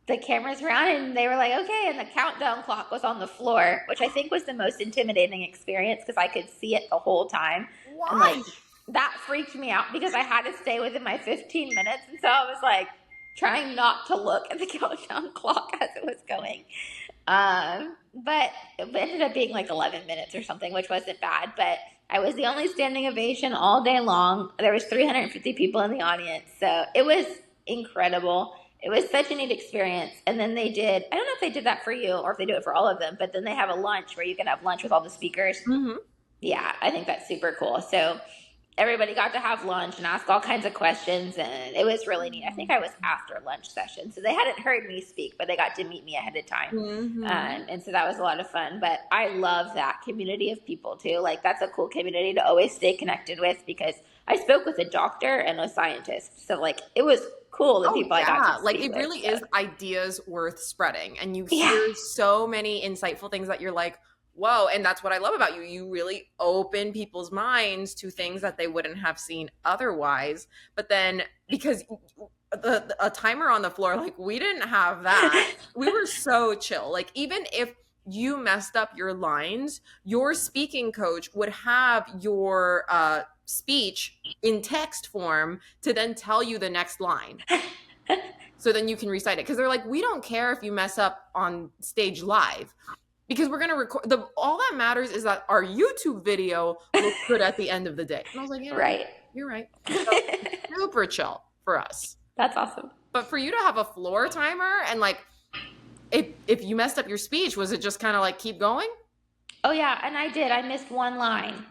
the cameras were on, and they were like, okay, and the countdown clock was on the floor, which I think was the most intimidating experience because I could see it the whole time. Why? And like, that freaked me out because I had to stay within my 15 minutes. And so I was like trying not to look at the countdown clock as it was going. But it ended up being like 11 minutes or something, which wasn't bad. But I was the only standing ovation all day long. There was 350 people in the audience. So it was incredible. It was such a neat experience. And then they did, I don't know if they did that for you or if they do it for all of them, but then they have a lunch where you can have lunch with all the speakers. Yeah, I think that's super cool. So everybody got to have lunch and ask all kinds of questions, and it was really neat. I think I was after lunch session, so they hadn't heard me speak, but they got to meet me ahead of time. And so that was a lot of fun. But I love that community of people too. Like, that's a cool community to always stay connected with, because I spoke with a doctor and a scientist, so like it was cool, the people I got to speak like it with, really so. is ideas worth spreading, and you hear so many insightful things that you're like, whoa. And that's what I love about you. You really open people's minds to things that they wouldn't have seen otherwise. But then, because a timer on the floor, like, we didn't have that. We were so chill. Like, even if you messed up your lines, your speaking coach would have your speech in text form to then tell you the next line. So then you can recite it. Because they're like, we don't care if you mess up on stage live, because we're going to record. All that matters is that our YouTube video looks good at the end of the day. And I was like, yeah, Right. You're right. So, super chill for us. That's awesome. But for you to have a floor timer, and like, if you messed up your speech, was it just kind of like keep going? Oh yeah, and I did. I missed one line.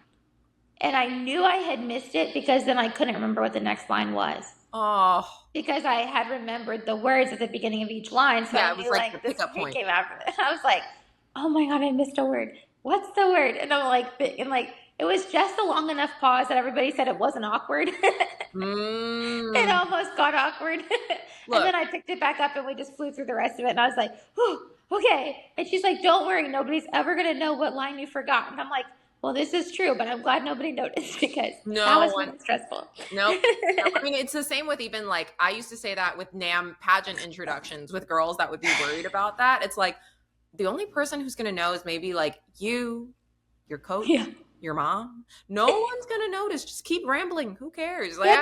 And I knew I had missed it because then I couldn't remember what the next line was. Oh. Because I had remembered the words at the beginning of each line. So yeah, I it was knew like like the this pickup point. came after it. I was like, oh my God, I missed a word. What's the word? And I'm like, it was just a long enough pause that everybody said it wasn't awkward. It almost got awkward. And then I picked it back up and we just flew through the rest of it. And I was like, oh, okay. And she's like, don't worry, nobody's ever going to know what line you forgot. And I'm like, well, this is true, but I'm glad nobody noticed, because that was really stressful. No. I mean, it's the same with even like, I used to say that with NAM pageant introductions with girls that would be worried about that. It's like, the only person who's going to know is maybe like you, your coach, your mom. No one's going to notice. Just keep rambling. Who cares? Like,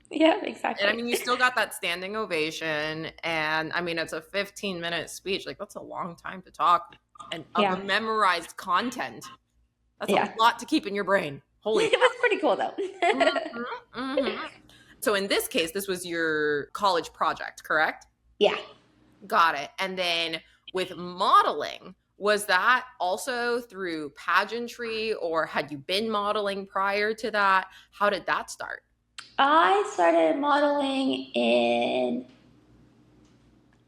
Yeah, exactly. And I mean, you still got that standing ovation. And I mean, it's a 15-minute speech. Like, that's a long time to talk and of a memorized content. That's a lot to keep in your brain. Holy It was pretty cool though. So in this case, this was your college project, correct? Yeah. Got it. And then with modeling, was that also through pageantry, or had you been modeling prior to that? How did that start? I started modeling in,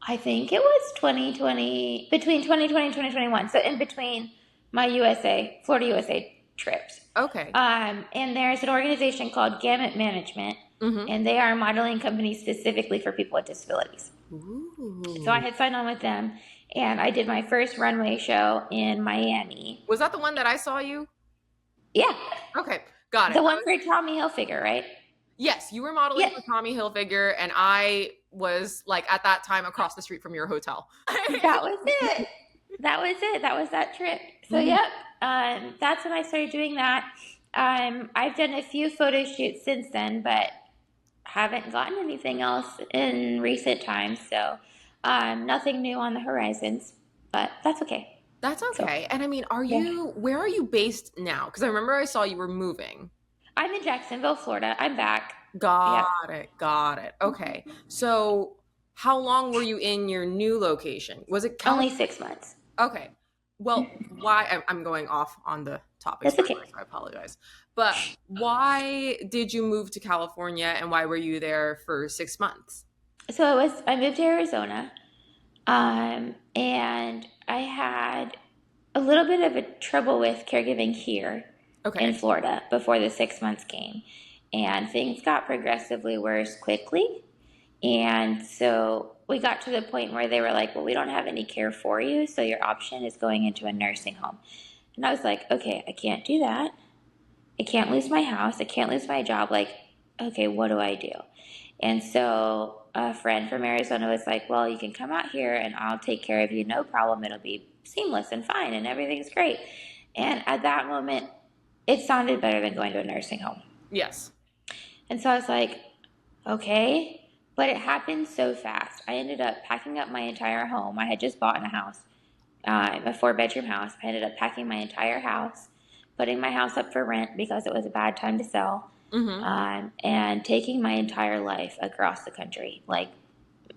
I think it was 2020, between 2020 and 2021. So in between my Florida USA trips. Okay. And there's an organization called Gamut Management, and they are a modeling company specifically for people with disabilities. Ooh. So I had signed on with them, and I did my first runway show in Miami. Was that the one that I saw you? Yeah. Okay, got it. The one for Tommy Hilfiger, right? Yes, you were modeling for Tommy Hilfiger, and I was like at that time across the street from your hotel. That was it. That was that trip. So that's when I started doing that. I've done a few photo shoots since then, but haven't gotten anything else in recent times. So nothing new on the horizons, but that's okay. That's So okay. And I mean, yeah, where are you based now? Because I remember I saw you were moving. I'm in Jacksonville, Florida. I'm back. Yep, Got it. Got it. Okay. So, how long were you in your new location? Was it only California? 6 months. Okay. Well, why? I'm going off on the topics, That's by the way, okay. so I apologize. But why did you move to California and why were you there for 6 months? So I moved to Arizona, and I had a little bit of a trouble with caregiving here in Okay. Florida before the 6 months came, and things got progressively worse quickly. And so we got to the point where they were like, well, we don't have any care for you, so your option is going into a nursing home. And I was like, okay, I can't do that. I can't lose my house. I can't lose my job. Like, okay, what do I do? And so a friend from Arizona was like, well, you can come out here and I'll take care of you. No problem. It'll be seamless and fine and everything's great. And at that moment, it sounded better than going to a nursing home. Yes. And so I was like, okay. But it happened so fast. I ended up packing up my entire home. I had just bought in a house, a 4 bedroom house. I ended up packing my entire house, putting my house up for rent because it was a bad time to sell, Mm-hmm. and taking my entire life across the country, like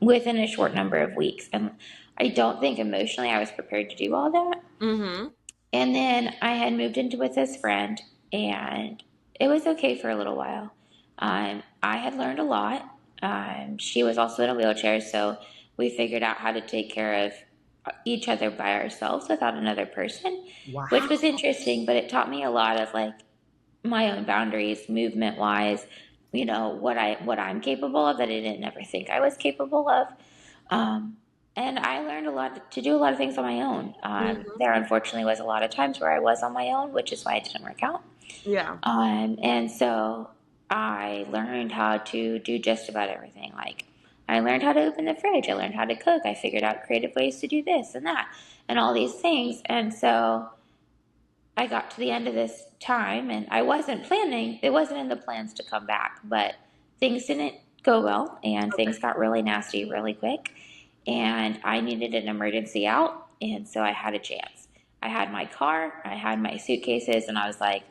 within a short number of weeks. And I don't think emotionally I was prepared to do all that. Mm-hmm. And then I had moved into with this friend, and it was okay for a little while. I had learned a lot. She was also in a wheelchair, so we figured out how to take care of each other by ourselves without another person, which Wow. was interesting. But it taught me a lot of like my own boundaries, movement wise. What I'm capable of that I didn't ever think I was capable of. Um, and I learned a lot to do a lot of things on my own. Mm-hmm. There unfortunately was a lot of times where I was on my own, which is why it didn't work out. Yeah. And so I learned how to do just about everything. Like I learned how to open the fridge. I learned how to cook. I figured out creative ways to do this and that and all these things. And so I got to the end of this time and I wasn't planning, it wasn't in the plans to come back, but things didn't go well and Okay. things got really nasty really quick. And I needed an emergency out. And so I had a chance. I had my car, I had my suitcases, and I was like,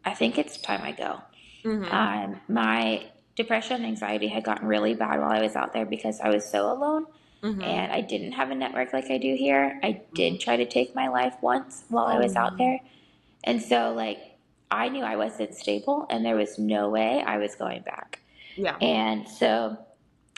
I think it's time I go. Mm-hmm. My depression and anxiety had gotten really bad while I was out there because I was so alone Mm-hmm. and I didn't have a network like I do here. I did try to take my life once while I Oh was out no. there. And so, like, I knew I wasn't stable and there was no way I was going back. Yeah. And so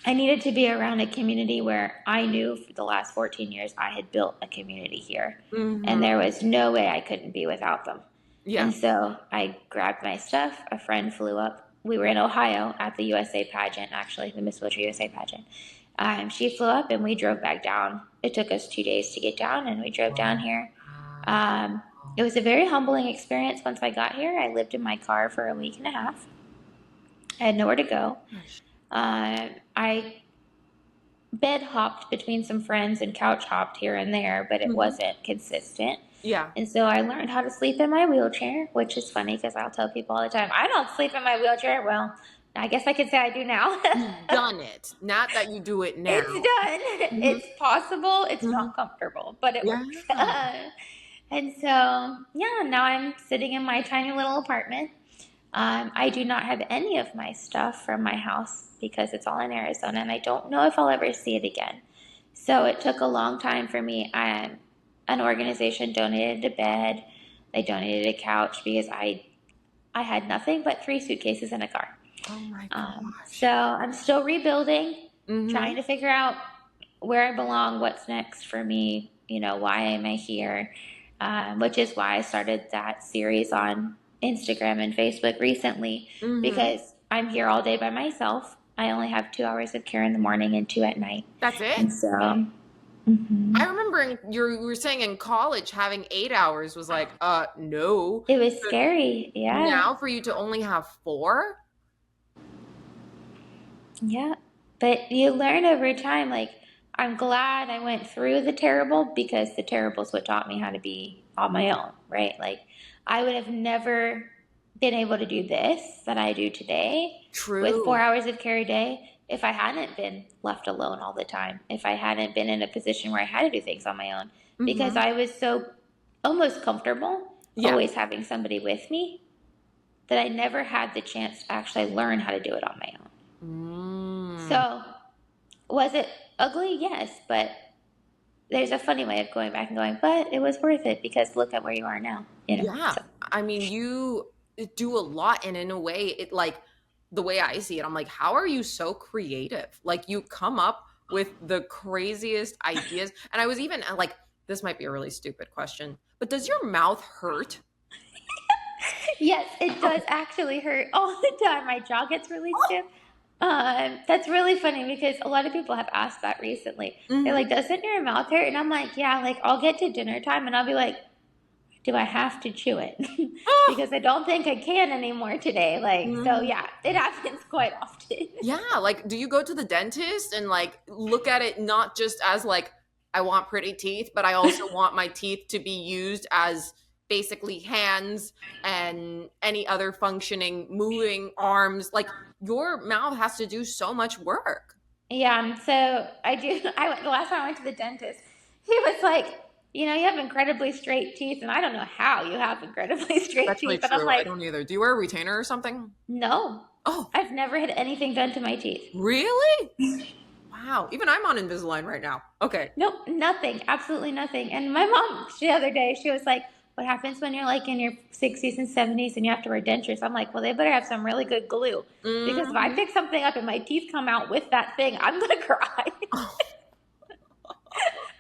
I needed to be around a community where I knew for the last 14 years I had built a community here. And Mm-hmm. there was no way I couldn't be without them. Yeah. And so I grabbed my stuff. A friend flew up. We were in Ohio at the USA pageant, actually, the Miss Wilshire USA pageant. She flew up and we drove back down. It took us 2 days to get down, and we drove down here. Wow. Um, it was a very humbling experience once I got here. I lived in my car for a week and a half. I had nowhere to go. Gosh. I bed hopped between some friends and couch hopped here and there, but it Mm-hmm. wasn't consistent. Yeah. And so I learned how to sleep in my wheelchair, which is funny because I'll tell people all the time, I don't sleep in my wheelchair. Well, I guess I could say I do now. You've done it. Not that you do it It's now. done. Mm-hmm. It's possible. It's Mm-hmm. not comfortable, but it Yeah. works. And so, yeah, now I'm sitting in my tiny little apartment. I do not have any of my stuff from my house because it's all in Arizona, and I don't know if I'll ever see it again. So it took a long time for me. An organization donated a bed. They donated a couch because I had nothing but 3 suitcases and a car. Oh my So gosh. I'm still rebuilding, Mm-hmm. trying to figure out where I belong, what's next for me, why am I here? Which is why I started that series on Instagram and Facebook recently, Mm-hmm. because I'm here all day by myself. I only have 2 hours of care in the morning and two at night. That's it? And so, mhm. I remember you were saying in college having 8 hours was like, no. It was But scary. Yeah. now for you to only have four? Yeah. But you learn over time, like, I'm glad I went through the terrible because the terrible is what taught me how to be on my own, right? Like, I would have never been able to do this that I do today with True. 4 hours of care a day if I hadn't been left alone all the time, if I hadn't been in a position where I had to do things on my own, because Mm-hmm. I was so almost comfortable Yeah. always having somebody with me that I never had the chance to actually learn how to do it on my own. Mm. So, was it ugly? Yes, but there's a funny way of going back and going, but it was worth it because look at where you are now, Yeah. So. I mean, you do a lot, and in a way, it like the way I see it, I'm like, how are you so creative? Like, you come up with the craziest ideas. And I was even like, this might be a really stupid question, but does your mouth hurt? Yes, it does actually hurt all the time. My jaw gets really stiff. That's really funny because a lot of people have asked that recently. They're Mm-hmm. like, doesn't your mouth hurt? And I'm like, yeah, like I'll get to dinner time and I'll be like, do I have to chew it? Because I don't think I can anymore today. Like, so Mhm. yeah, it happens quite often. Yeah, like do you go to the dentist and like look at it not just as like I want pretty teeth, but I also want my teeth to be used as basically hands and any other functioning moving arms. Like your mouth has to do so much work. Yeah, so I do. The last time I went to the dentist, he was like, you know, you have incredibly straight teeth, and I don't know how you have incredibly That's straight actually teeth, but I'm true. I like, don't either. Do you wear a retainer or something? no, Oh, I've never had anything done to my teeth. really? Wow. Even I'm on Invisalign right now. Okay. Nope, nothing, absolutely nothing. And my mom, the other day, she was like, what happens when you're like in your 60s and 70s and you have to wear dentures? I'm like, well, they better have some really good glue because if I Mhm. pick something up and my teeth come out with that thing, I'm gonna cry.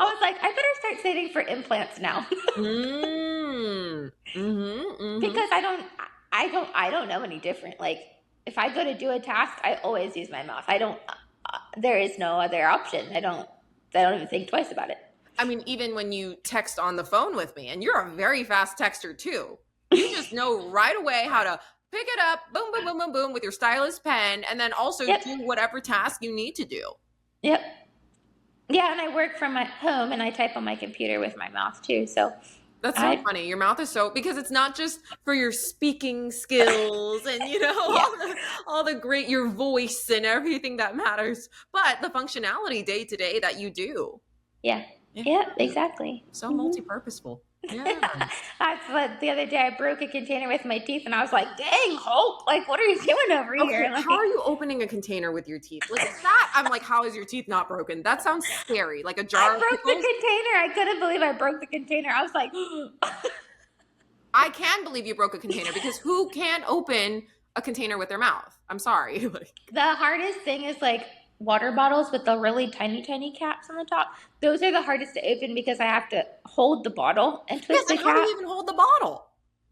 I was like, I better start saving for implants now. Mm. Mhm. Mhm. Because I don't know any different. Like if I go to do a task, I always use my mouth. I don't. There is no other option. I don't even think twice about it. I mean, even when you text on the phone with me, and you're a very fast texter too, you just know right away how to pick it up, boom, boom, boom, boom, boom, with your stylus pen, and then also Yep. do whatever task you need to do. Yep. Yeah, and I work from my home and I type on my computer with my mouth too. So That's so I funny. Your mouth is so because it's not just for your speaking skills and yeah. all the great your voice and everything that matters, but the functionality day to day that you do. Yeah. Yeah, Yeah, exactly. so Hmm. multi-purposeful. Yeah. That's what the other day I broke a container with my teeth and I was like, dang, Hulk, like what are you doing over Okay, here? how are Like you opening a container with your teeth? Like that, I'm like, how is your teeth not broken? That sounds scary. Like a I jar of broke the pickles. container. I couldn't believe I broke the container. I was like, I can believe you broke a container because who can open a container with their mouth? I'm sorry. Like, the hardest thing is like water bottles with the really tiny, tiny caps on the top. Those are the hardest to open because I have to hold the bottle and yes, twist the and how do cap. you even hold the bottle?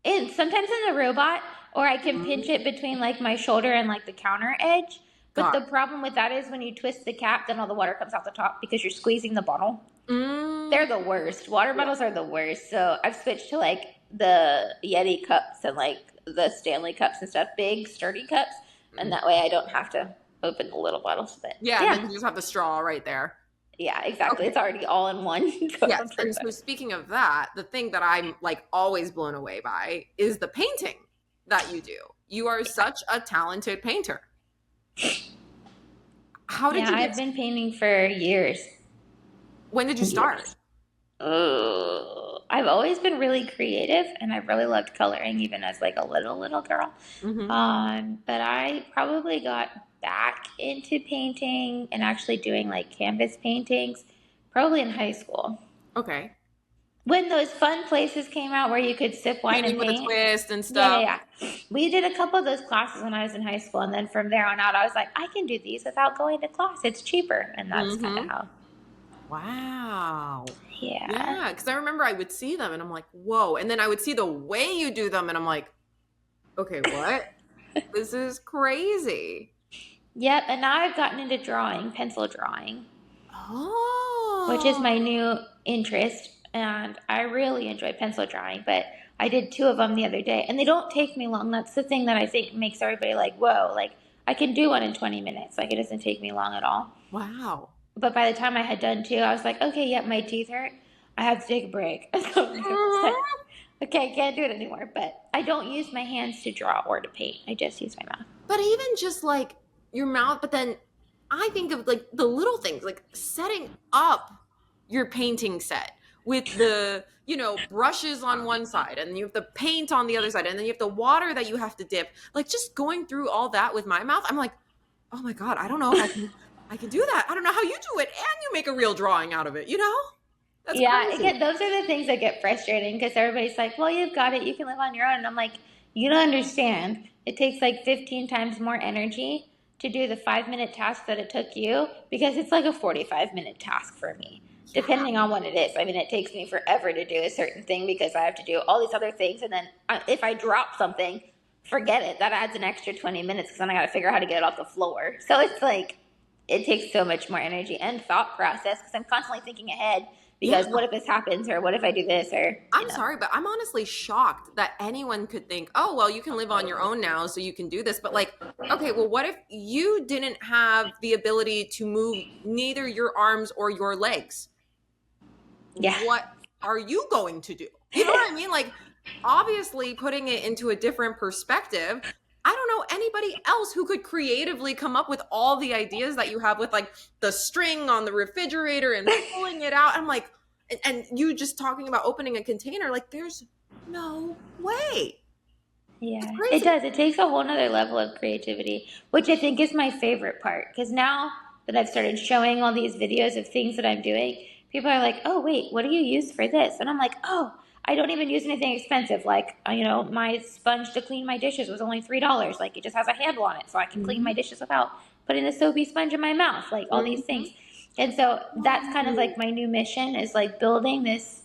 And sometimes in the robot, or I can pinch it between like my shoulder and like the counter edge. But God. the problem with that is when you twist the cap, then all the water comes out the top because you're squeezing the bottle. Mm, They're the worst. Water yeah. bottles are the worst. So I've switched to like the Yeti cups and like the Stanley cups and stuff, big sturdy cups, and that way I don't have to open the little bottles. But Yeah, and then yeah, you just have the straw right there. yeah, exactly. Okay. It's already all in one. So Yes. much And so better. speaking of that, the thing that I'm like always blown away by is the painting that you do. You are such a talented painter. How did Yeah, you I've get been painting for years. when did you start? Years. I've always been really creative, and I've really loved coloring, even as like a little girl. Mm-hmm. But I probably got back into painting and actually doing like canvas paintings, probably in high school. Okay. When those fun places came out where you could sip wine Painting and with a paint. twist and Yeah, stuff. yeah, yeah. We did a couple of those classes when I was in high school, and then from there on out, I was like, I can do these without going to class. It's cheaper, and that's kind of Mm-hmm. how. Wow. Yeah. Yeah, because I remember I would see them and I'm like, whoa. And then I would see the way you do them and I'm like, okay, what? This is crazy. Yep, and now I've gotten into drawing, pencil drawing, which is my Oh. new interest, and I really enjoy pencil drawing, but I did two of them the other day, and they don't take me long. That's the thing that I think makes everybody like, whoa, like I can do one in 20 minutes. Like it doesn't take me long at all. Wow. But by the time I had done two, I was like, okay, yep, my teeth hurt. I have to take a break. So I was like, okay, I can't do it anymore. But I don't use my hands to draw or to paint. I just use my mouth. But even just like your mouth, but then I think of like the little things, like setting up your painting set with the, brushes on one side and you have the paint on the other side and then you have the water that you have to dip. Like just going through all that with my mouth, I'm like, "Oh my god, I don't know if I can do that. I don't know how you do it and you make a real drawing out of it, you know?" That's Yeah, crazy. again, those are the things that get frustrating because everybody's like, well, you've got it. You can live on your own. And I'm like, you don't understand. It takes like 15 times more energy to do the 5 minute task that it took you because it's like a 45-minute task for me, Yeah. depending on what it is. I mean, it takes me forever to do a certain thing because I have to do all these other things. And then if I drop something, forget it. That adds an extra 20 minutes because then I got to figure out how to get it off the floor. So it's like, it takes so much more energy and thought process because I'm constantly thinking ahead Yeah. because what if this happens or what if I do this or, I'm sorry, but I'm honestly shocked that anyone could think, "Oh, well, you can live on your own now, so you can do this." But like, okay, well, what if you didn't have the ability to move neither your arms or your legs? yeah. What are you going to do? You know what I mean? Like, obviously, putting it into a different perspective, I don't know anybody else who could creatively come up with all the ideas that you have with like the string on the refrigerator and pulling it out. I'm like, and you just talking about opening a container, like, there's no way. It's Yeah, it crazy. does. It takes a whole nother level of creativity, which I think is my favorite part. Because now that I've started showing all these videos of things that I'm doing, people are like, "Oh, wait, what do you use for this?" And I'm like, "Oh, I don't even use anything expensive. Like, my sponge to clean my dishes was only $3. Like, it just has a handle on it, so I can clean my Mhm. dishes without putting the soapy sponge in my mouth. Like all these things." Mhm. And so that's kind of Whoa. like my new mission is like building this,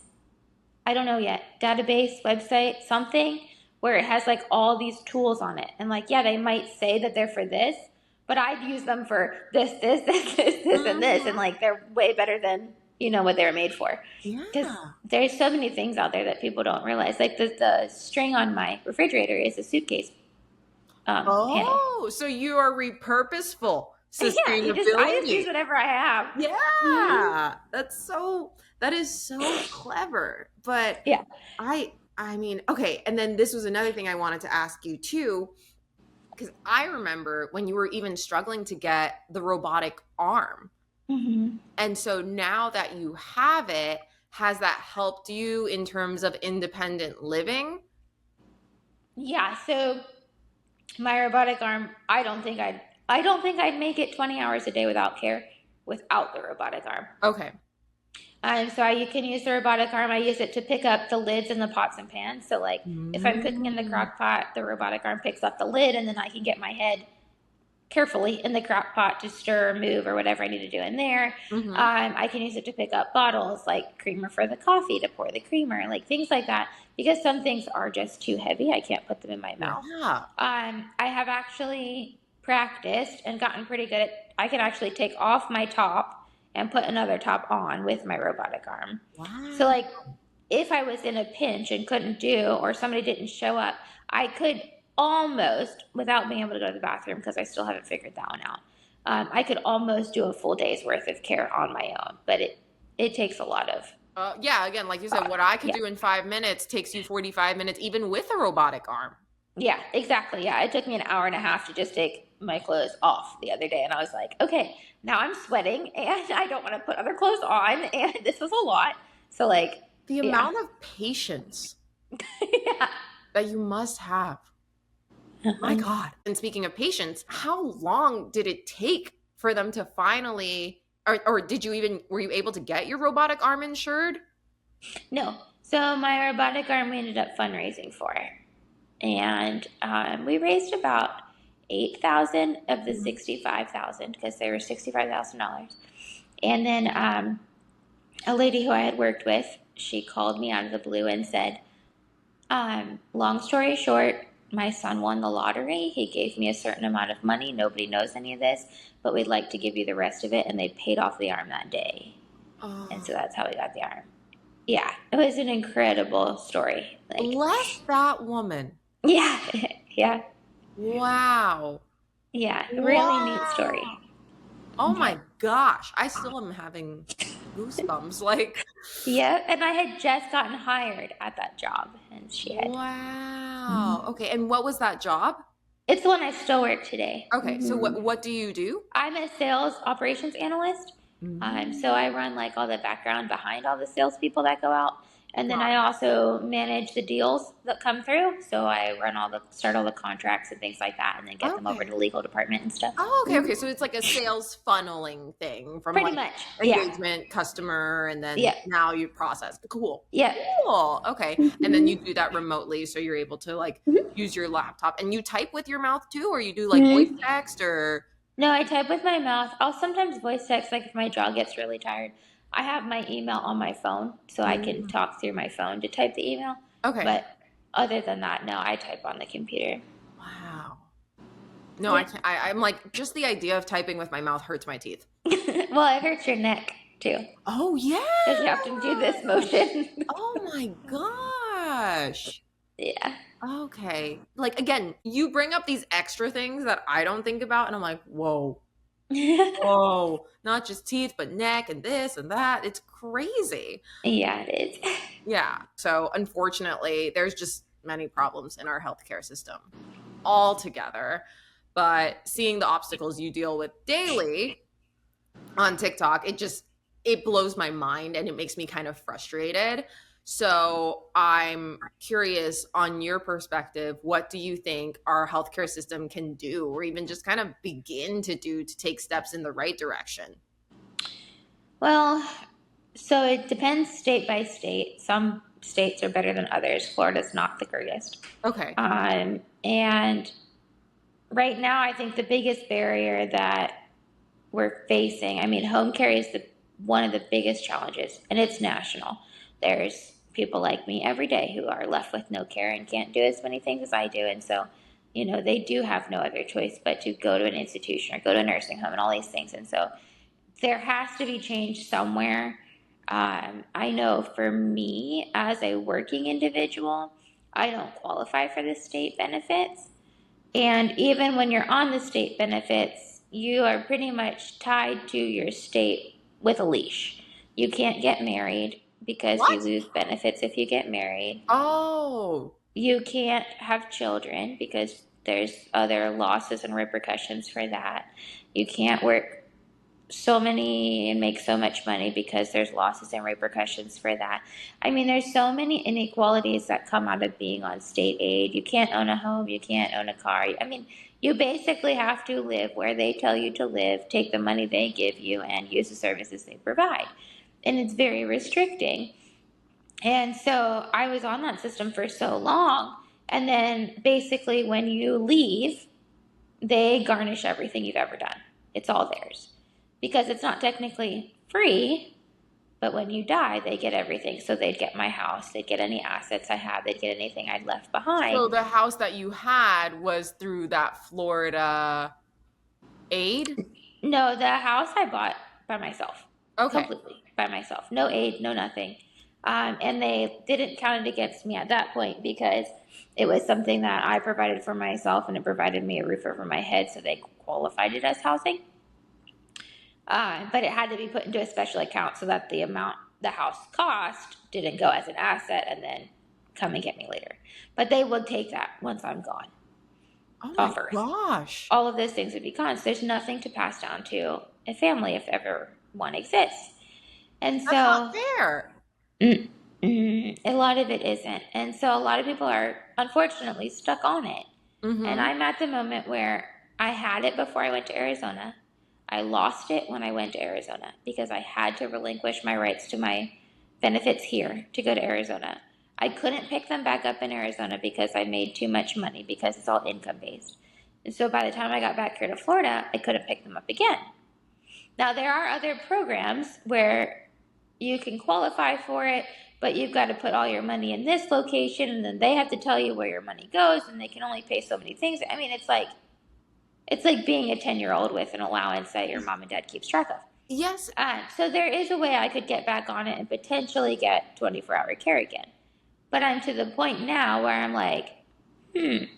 I don't know yet, database, website, something where it has like all these tools on it. And like, yeah, they might say that they're for this, but I'd use them for this, and this. And Mhm. like, they're way better than, what they were made for. Because Yeah. there's so many things out there that people don't realize. Like the string on my refrigerator is a suitcase handle. Oh, so you are repurposeful Yeah, I just sustainability. use whatever I have. Mm-hmm. Yeah. That is so clever. But Yeah. I mean, okay, and then this was another thing I wanted to ask you too, because I remember when you were even struggling to get the robotic arm. Mm-hmm. And so now that you have it, has that helped you in terms of independent living? Yeah. So my robotic arm, I don't think I'd make it 20 hours a day without care without the robotic arm. Okay. So you can use the robotic arm. I use it to pick up the lids in the pots and pans. So like if I'm cooking in the Mm. crock pot, the robotic arm picks up the lid and then I can get my head carefully in the crock pot to stir, move, or whatever I need to do in there. Mhm. I can use it to pick up bottles like creamer for the coffee, to pour the creamer, like things like that. Because some things are just too heavy, I can't put them in my mouth. Yeah. I have actually practiced and gotten pretty good at. I can actually take off my top and put another top on with my robotic arm. So Wow. like if I was in a pinch and couldn't do, or somebody didn't show up, I could almost, without being able to go to the bathroom because I still haven't figured that one out. I could almost do a full day's worth of care on my own, but it takes a lot of Yeah, again, like you said, what I could yeah. do in 5 minutes takes you 45 minutes, even with a robotic arm. Yeah, exactly. Yeah, it took me an hour and a half to just take my clothes off the other day, and I was like, okay, now I'm sweating, and I don't want to put other clothes on, and this was a lot. So like, The yeah, amount of patience yeah. that you must have. My Uh-huh. God. And speaking of patience, how long did it take for them to finally, or were you able to get your robotic arm insured? No, so my robotic arm we ended up fundraising for it, and we raised about 8,000 of the Mhm. 65,000 because they were $65,000, and then a lady who I had worked with, she called me out of the blue and said, long story short, my son won the lottery. He gave me a certain amount of money. Nobody knows any of this, but we'd like to give you the rest of it. And they paid off the arm that day. And so Oh, that's how we got the arm. Yeah, it was an incredible story. Like, bless that woman. yeah, yeah, Wow. yeah, really neat Wow. story. Oh Yeah. my gosh. I still am having goosebumps. Like, Yeah, and I had just gotten hired at that job, and she had. wow. Mhm. Okay. And what was that job? It's the one I still work today. Okay, so what do you do? I'm a sales operations analyst. So I run like all the background behind all the salespeople that go out. And then I also manage the deals that come through. So I start all the contracts and things like that, and then get them over to Okay. the legal department and stuff. Oh, okay. So it's like a sales funneling thing from Pretty like much. Yeah. engagement, customer, and then Yeah. now you process. Cool. Yeah. Cool. Okay. And then you do that remotely, so you're able to like use your laptop and you type with your mouth too, or you do like voice text or. No, I type with my mouth. I'll sometimes voice text, like if my jaw gets really tired. I have my email on my phone, so I can talk through my phone to type the email. Okay. But other than that, no, I type on the computer. Wow. No, I can't. I'm like, just the idea of typing with my mouth hurts my teeth. Well, it hurts your neck too, Oh yeah. because you have to do this motion. Oh my gosh. Yeah. Okay. Like again, you bring up these extra things that I don't think about, and I'm like, whoa, whoa, not just teeth, but neck and this and that. It's crazy. Yeah, it is. Yeah. So unfortunately, there's just many problems in our healthcare system altogether. But seeing the obstacles you deal with daily on TikTok, it blows my mind and it makes me kind of frustrated. So I'm curious on your perspective, what do you think our healthcare system can do or even just kind of begin to do to take steps in the right direction? Well, so it depends state by state. Some states are better than others. Florida's not the greatest. Okay. And right now, I think the biggest barrier that we're facing, I mean, home care is one of the biggest challenges, and it's national. There's people like me every day who are left with no care and can't do as many things as I do. And so, they do have no other choice but to go to an institution or go to a nursing home and all these things. And so there has to be change somewhere. I know for me as a working individual, I don't qualify for the state benefits. And even when you're on the state benefits, you are pretty much tied to your state with a leash. You can't get married because you What? lose benefits if you get married. Oh, You can't have children because there's other losses and repercussions for that. You can't work so many and make so much money because there's losses and repercussions for that. I mean, there's so many inequalities that come out of being on state aid. You can't own a home, you can't own a car. I mean, you basically have to live where they tell you to live, take the money they give you, and use the services they provide. And it's very restricting. And so I was on that system for so long. And then basically, when you leave, they garnish everything you've ever done. It's all theirs. Because it's not technically free, but when you die, they get everything. So they'd get my house, they'd get any assets I had, they'd get anything I'd left behind. so the house that you had was through that Florida aid? No, the house I bought by myself. Okay. Completely by myself. No aid, no nothing. And they didn't count it against me at that point because it was something that I provided for myself and it provided me a roof over my head, so they qualified it as housing. But it had to be put into a special account so that the amount the house cost didn't go as an asset and then come and get me later. But they would take that once I'm gone. Oh my gosh. All of those things would be gone. So there's nothing to pass down to a family if ever one exists. And That's not fair. a lot of it isn't. And so a lot of people are unfortunately stuck on it. Mm-hmm. And I'm at the moment where I had it before I went to Arizona. I lost it when I went to Arizona because I had to relinquish my rights to my benefits here to go to Arizona. I couldn't pick them back up in Arizona because I made too much money because it's all income based. And so by the time I got back here to Florida, I couldn't pick them up again. Now, there are other programs where you can qualify for it, but you've got to put all your money in this location, and then they have to tell you where your money goes, and they can only pay so many things. I mean, it's like being a 10-year-old with an allowance that your mom and dad keeps track of. Yes. So there is a way I could get back on it and potentially get 24-hour care again. But I'm to the point now where I'm like, if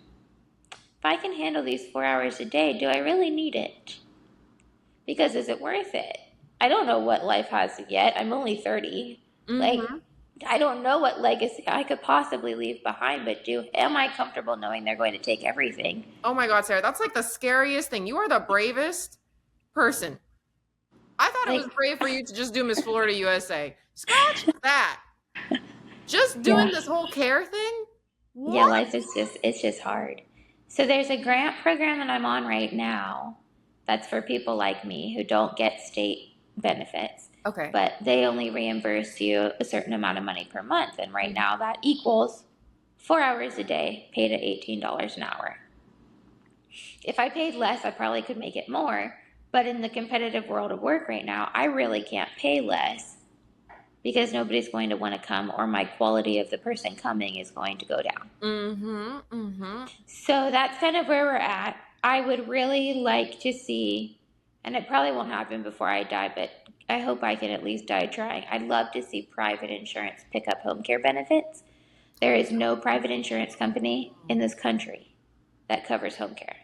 I can handle these 4 hours a day, do I really need it? Because is it worth it? I don't know what life has yet. I'm only 30. Mm-hmm. Like, I don't know what legacy I could possibly leave behind, but am I comfortable knowing they're going to take everything? Oh my God, Sarah, that's like the scariest thing. You are the bravest person. I thought it was Like, brave for you to just do Miss Florida USA. Scratch that. Just doing yeah. this whole care thing? Yeah, What? life is it's just hard. So there's a grant program that I'm on right now that's for people like me who don't get state benefits, Okay. but they only reimburse you a certain amount of money per month. And right now that equals 4 hours a day paid at $18 an hour. If I paid less, I probably could make it more. But in the competitive world of work right now, I really can't pay less because nobody's going to want to come, or my quality of the person coming is going to go down. Mm-hmm. Mm-hmm. So that's kind of where we're at. I would really like to see, and it probably won't happen before I die, but I hope I can at least die trying. I'd love to see private insurance pick up home care benefits. There is no private insurance company in this country that covers home care.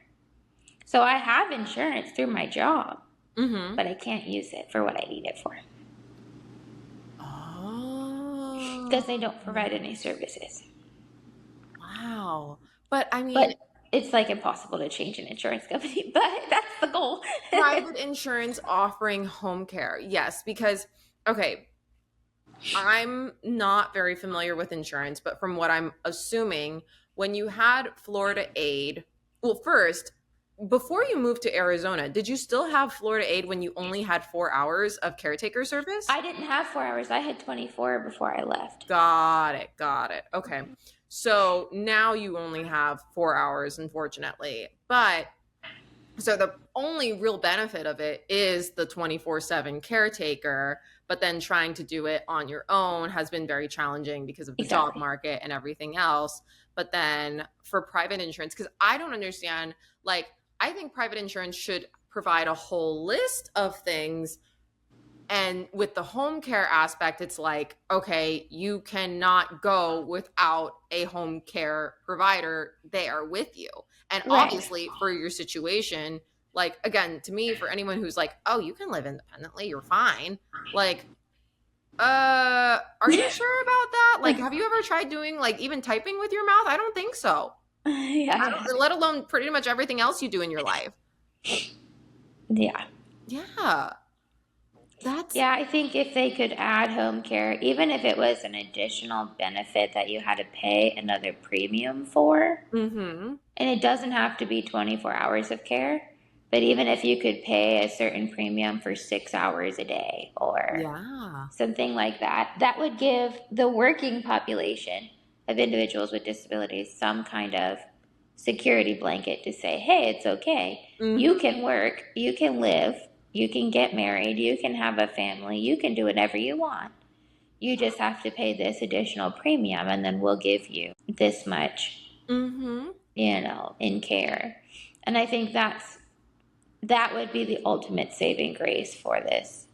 So I have insurance through my job, Mm-hmm. but I can't use it for what I need it for Oh. because they don't provide any services. Wow. But I mean, But it's like impossible to change an insurance company, but that's the goal. private insurance offering home care. Yes, because okay, I'm not very familiar with insurance, but from what I'm assuming, when you had Florida Aid, well, first, before you moved to Arizona, did you still have Florida Aid when you only had 4 hours of caretaker service? I didn't have 4 hours. I had 24 before I left. Got it. Got it. Okay. So now you only have 4 hours, unfortunately. But so the only real benefit of it is the 24/7 caretaker, but then trying to do it on your own has been very challenging because of the job Exactly. market and everything else. But then for private insurance, because I don't understand, like, I think private insurance should provide a whole list of things. And with the home care aspect, it's like, okay, you cannot go without a home care provider there with you. And Right. obviously, for your situation, like, again, to me, for anyone who's like, oh, you can live independently, you're fine. Like, are you sure about that? Like, have you ever tried doing like even typing with your mouth? I don't think so. I Yeah. don't, let alone pretty much everything else you do in your life. Yeah. Yeah. That's Yeah, I think if they could add home care, even if it was an additional benefit that you had to pay another premium for, mm-hmm. and it doesn't have to be 24 hours of care, but even if you could pay a certain premium for 6 hours a day or Yeah. something like that, that would give the working population of individuals with disabilities some kind of security blanket to say, hey, it's okay. You Mm-hmm. can work, you can live, you can get married, you can have a family, you can do whatever you want. You just have to pay this additional premium, and then we'll give you this much, Mm-hmm. in care. And I think that would be the ultimate saving grace for this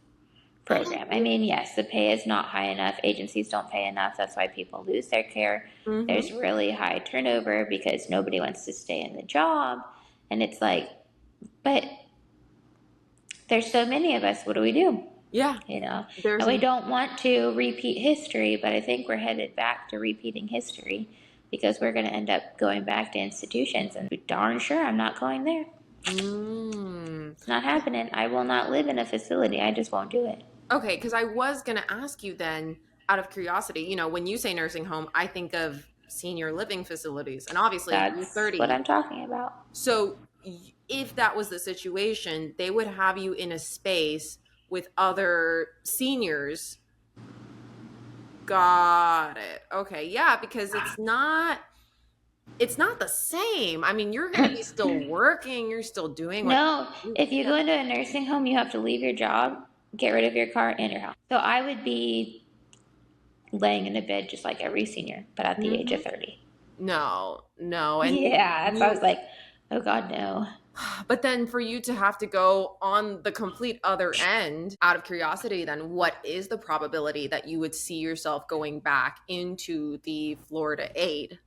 program. I mean, yes, the pay is not high enough. Agencies don't pay enough. That's why people lose their care. Mm-hmm. There's really high turnover because nobody wants to stay in the job. And it's like, but there's so many of us. What do we do? Yeah. And There's we don't want to repeat history, but I think we're headed back to repeating history because we're going to end up going back to institutions. And darn sure, I'm not going there. mm. It's not happening. I will not live in a facility. I just won't do it. Okay, because I was gonna ask you then, out of curiosity, when you say nursing home, I think of senior living facilities, and obviously you're That's what 30. I'm talking about. So if that was the situation, they would have you in a space with other seniors. Got it. Okay, yeah, because it's not the same. I mean, you're gonna be still working, you're still doing what No, you if you yeah. go into a nursing home, you have to leave your job, get rid of your car and your house. So I would be laying in a bed just like every senior, but at the age Mhm. of 30. No, no, and Yeah, that's why I you was like, oh God, no. but then for you to have to go on the complete other end, out of curiosity, then what is the probability that you would see yourself going back into the Florida aid?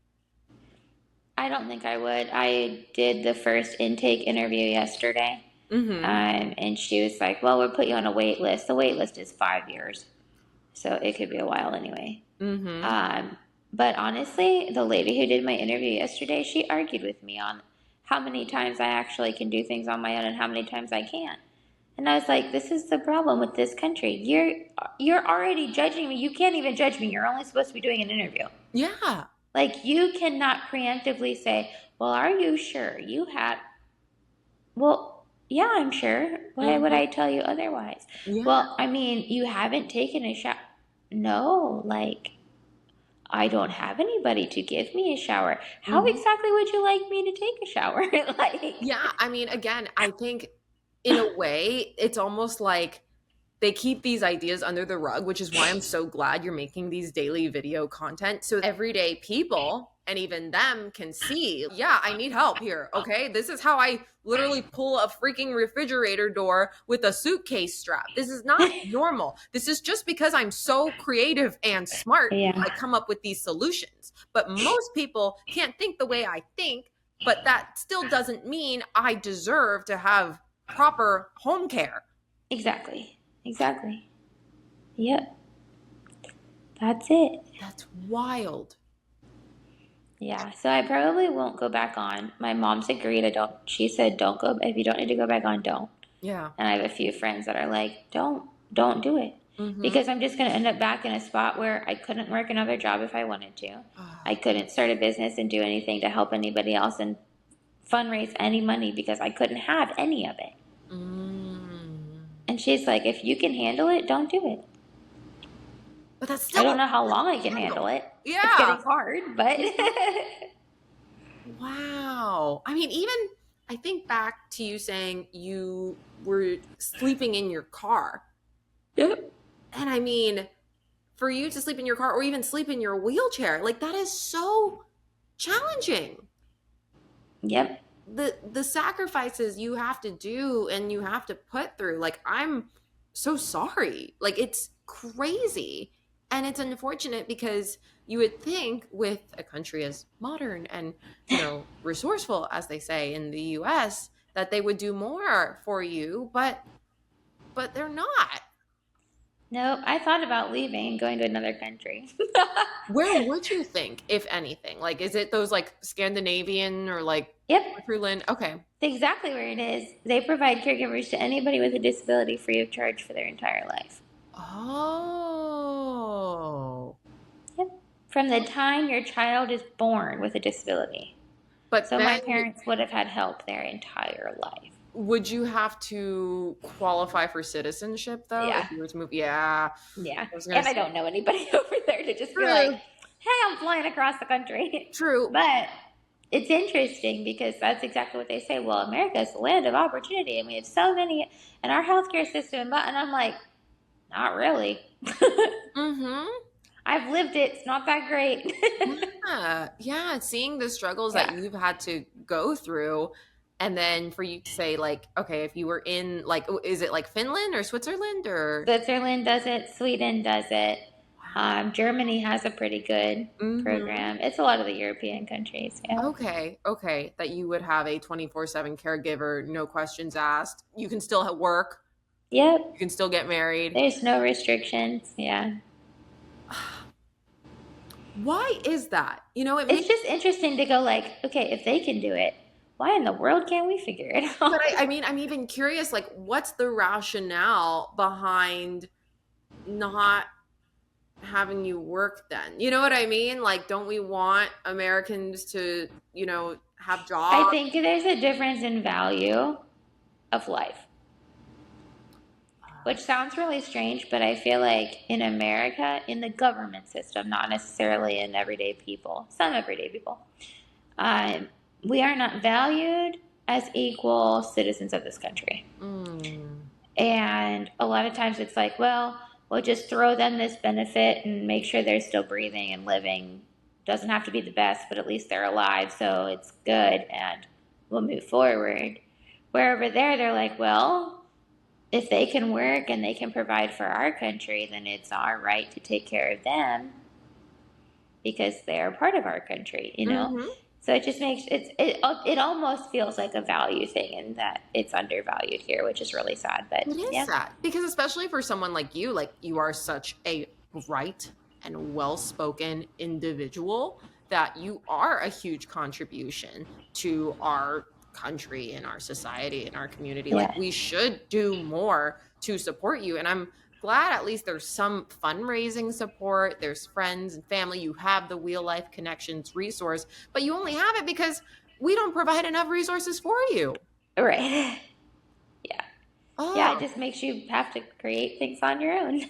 I don't think I would. I did the first intake interview yesterday, Mm-hmm. and she was like, well, we'll put you on a wait list. The wait list is 5 years. So it could be a while anyway. Mm-hmm. But honestly, the lady who did my interview yesterday, she argued with me on how many times I actually can do things on my own and how many times I can't. And I was like, this is the problem with this country. You're already judging me. You can't even judge me. You're only supposed to be doing an interview. Yeah. Like, you cannot preemptively say, well, are you sure you had, well, yeah, I'm sure. Why would Mm-hmm. I tell you otherwise? Yeah. Well, I mean, you haven't taken a shower. No, like, I don't have anybody to give me a shower. How Mm-hmm. exactly would you like me to take a shower? Like, Yeah. I mean, again, I think in a way, it's almost like they keep these ideas under the rug, which is why I'm so glad you're making these daily video content so everyday people and even them can see, yeah, I need help here. Okay. This is how I literally pull a freaking refrigerator door with a suitcase strap. This is not normal. This is just because I'm so creative and smart. yeah, I come up with these solutions. But most people can't think the way I think, but that still doesn't mean I deserve to have proper home care. exactly. Exactly. Yep. That's it. That's wild. Yeah. So I probably won't go back on. My mom's agreed. She said, don't go, if you don't need to go back on, don't. Yeah. And I have a few friends that are like, don't do it. Mm-hmm. Because I'm just going to end up back in a spot where I couldn't work another job if I wanted to. I couldn't start a business and do anything to help anybody else and fundraise any money because I couldn't have any of it. Mm. And she's like, if you can handle it, don't do it. But that's I still don't a know how long I hard can handle handle. it. It's Yeah. getting hard, but Wow. I mean, even I think back to you saying you were sleeping in your car. yep. And I mean, for you to sleep in your car or even sleep in your wheelchair, like that is so challenging. Yep. The sacrifices you have to do and you have to put through, like I'm so sorry, like it's crazy. And it's unfortunate because you would think with a country as modern and resourceful as they say in the US that they would do more for you, but they're not. No, I thought about leaving and going to another country. Where would you think, if anything? Like, is it those like Scandinavian or like Yep. Switzerland? Okay. Exactly where it is. They provide caregivers to anybody with a disability free of charge for their entire life. Oh. Yep. From the time your child is born with a disability. But So my then parents would have had help their entire life. would you have to qualify for citizenship though if Yeah. you were to move? Yeah. Yeah. I was gonna And I say don't know anybody over there to just be like, true. hey, I'm flying across the country. True. But it's interesting because that's exactly what they say. Well, America is the land of opportunity and we have so many in our healthcare system. And I'm like, not really. Mm-hmm. I've lived it. It's not that great. Yeah. Yeah. Seeing the struggles that yeah. you've had to go through. And then for you to say, like, okay, if you were in, like, is it like Finland or Switzerland or? Switzerland does it. Sweden does it. Germany has a pretty good Mm-hmm. program. It's a lot of the European countries. Yeah. Okay. Okay. That you would have a 24/7 caregiver, no questions asked. You can still work. Yep. You can still get married. There's no restrictions. Yeah. Why is that? It It's makes. just interesting to go like, okay, if they can do it, why in the world can't we figure it But out? I mean, I'm even curious, like, what's the rationale behind not having you work then? You know what I mean? Like, don't we want Americans to, have I jobs? think there's a difference in value of life, which sounds really strange, but I feel like in America, in the government system, not necessarily in everyday people, some everyday people, we are not valued as equal citizens of this country. Mm. And a lot of times it's like, well, we'll just throw them this benefit and make sure they're still breathing and living. Doesn't have to be the best, but at least they're alive, so it's good, and we'll move forward. Where over there, they're like, well, if they can work and they can provide for our country, then it's our right to take care of them because they're part of our country. Mm-hmm. So it just makes it almost feels like a value thing, and that it's undervalued here, which is really sad. But It is yeah, sad because especially for someone like you are such a bright and well-spoken individual, that you are a huge contribution to our country and our society and our community. Like, Yeah. we should do more to support you. And I'm glad at least there's some fundraising support. There's friends and family. You have the Wheel Life Connections resource, but you only have it because we don't provide enough resources for you. Right. Yeah. Yeah, it Oh. just makes you have to create things on your own.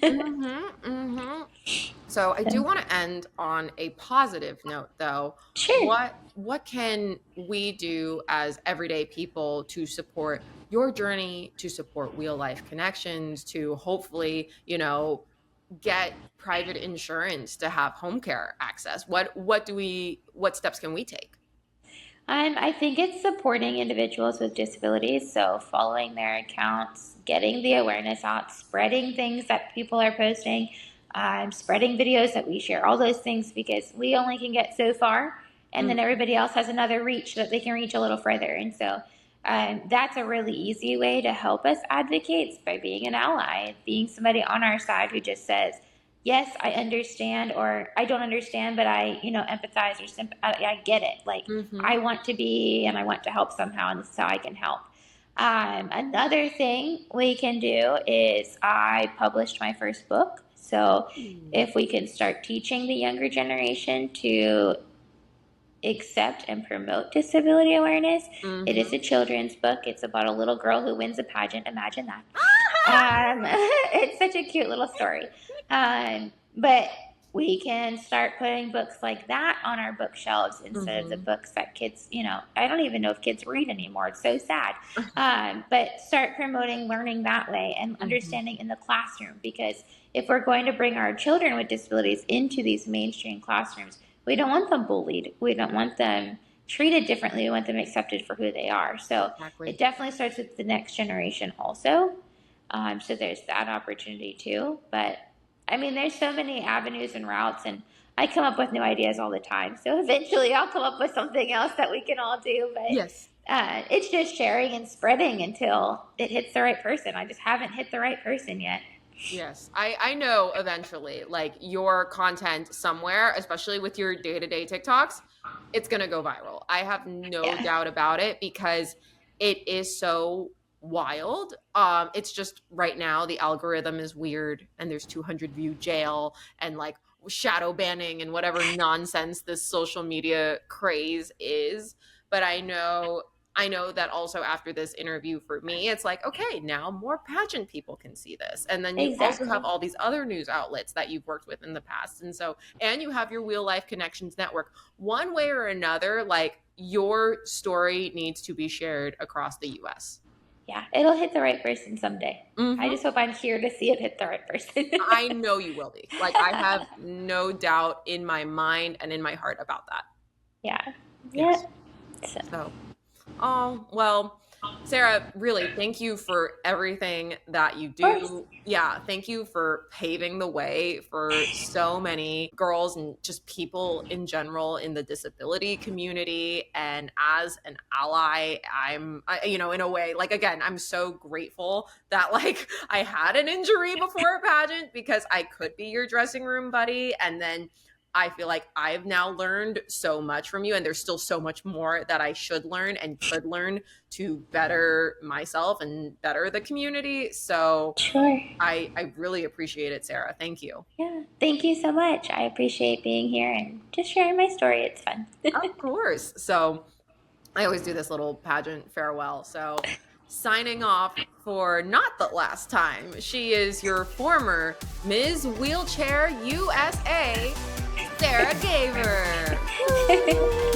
So I do So, want to end on a positive note, though. sure. What can we do as everyday people to support your journey, to support Wheel Life Connections, to hopefully, get private insurance to have home care access? What steps can we take? I think it's supporting individuals with disabilities. So, following their accounts, getting the awareness out, spreading things that people are posting, spreading videos that we share, all those things, because we only can get so far. And then Mm, everybody else has another reach that they can reach a little further. And so, that's a really easy way to help us advocate by being an ally, being somebody on our side who just says, yes, I understand, or I don't understand, but I, empathize or I get it. Like, mhm, I want to be and I want to help somehow, and this is how I can help. Another thing we can do is I published my first book. So mm, if we can start teaching the younger generation to accept and promote disability awareness, it is mhm. a children's book. It's about a little girl who wins a pageant. Imagine that. It's such a cute little story. But we can start putting books like that on our bookshelves instead of the Mhm, books that kids, I don't even know if kids read anymore. It's so sad. But start promoting learning that way and mhm. understanding in the classroom, because if we're going to bring our children with disabilities into these mainstream classrooms, we don't want them bullied. We don't want them treated differently. We want them accepted for who they are. So it Exactly. definitely starts with the next generation also. So there's that opportunity too. But I mean, there's so many avenues and routes, and I come up with new ideas all the time. So eventually I'll come up with something else that we can all do. But Yes. it's just sharing and spreading until it hits the right person. I just haven't hit the right person yet. Yes, I know eventually, like, your content somewhere, especially with your day-to-day TikToks, it's gonna go viral. I have no Yeah, doubt about it, because it is so wild. It's just right now the algorithm is weird, and there's 200 view jail and like shadow banning and whatever nonsense this social media craze is. But I know that also after this interview for me, it's like, okay, now more pageant people can see this. And then you also have exactly. all these other news outlets that you've worked with in the past. And you have your Real Life Connections network. One way or another, like, your story needs to be shared across the US. Yeah, it'll hit the right person someday. I Hmm. just hope I'm here to see it hit the right person. I know you will be. Like, I have no doubt in my mind and in my heart about that. Yeah. Yes. Yep. So, of So, oh, well, Sarah, really, thank you for everything that you course. do. Yeah, thank you for paving the way for so many girls and just people in general in the disability community. And as an ally, in a way, like, again, I'm so grateful that, like, I had an injury before a pageant, because I could be your dressing room buddy. And then I feel like I've now learned so much from you, and there's still so much more that I should learn and could learn to better myself and better the community. So Sure. I really appreciate it, Sarah. Thank you. Yeah. Thank you so much. I appreciate being here and just sharing my story. It's fun. Of course. So I always do this little pageant farewell. So, signing off for not the last time, she is your former Ms. Wheelchair USA, Sara Gaver. Woo!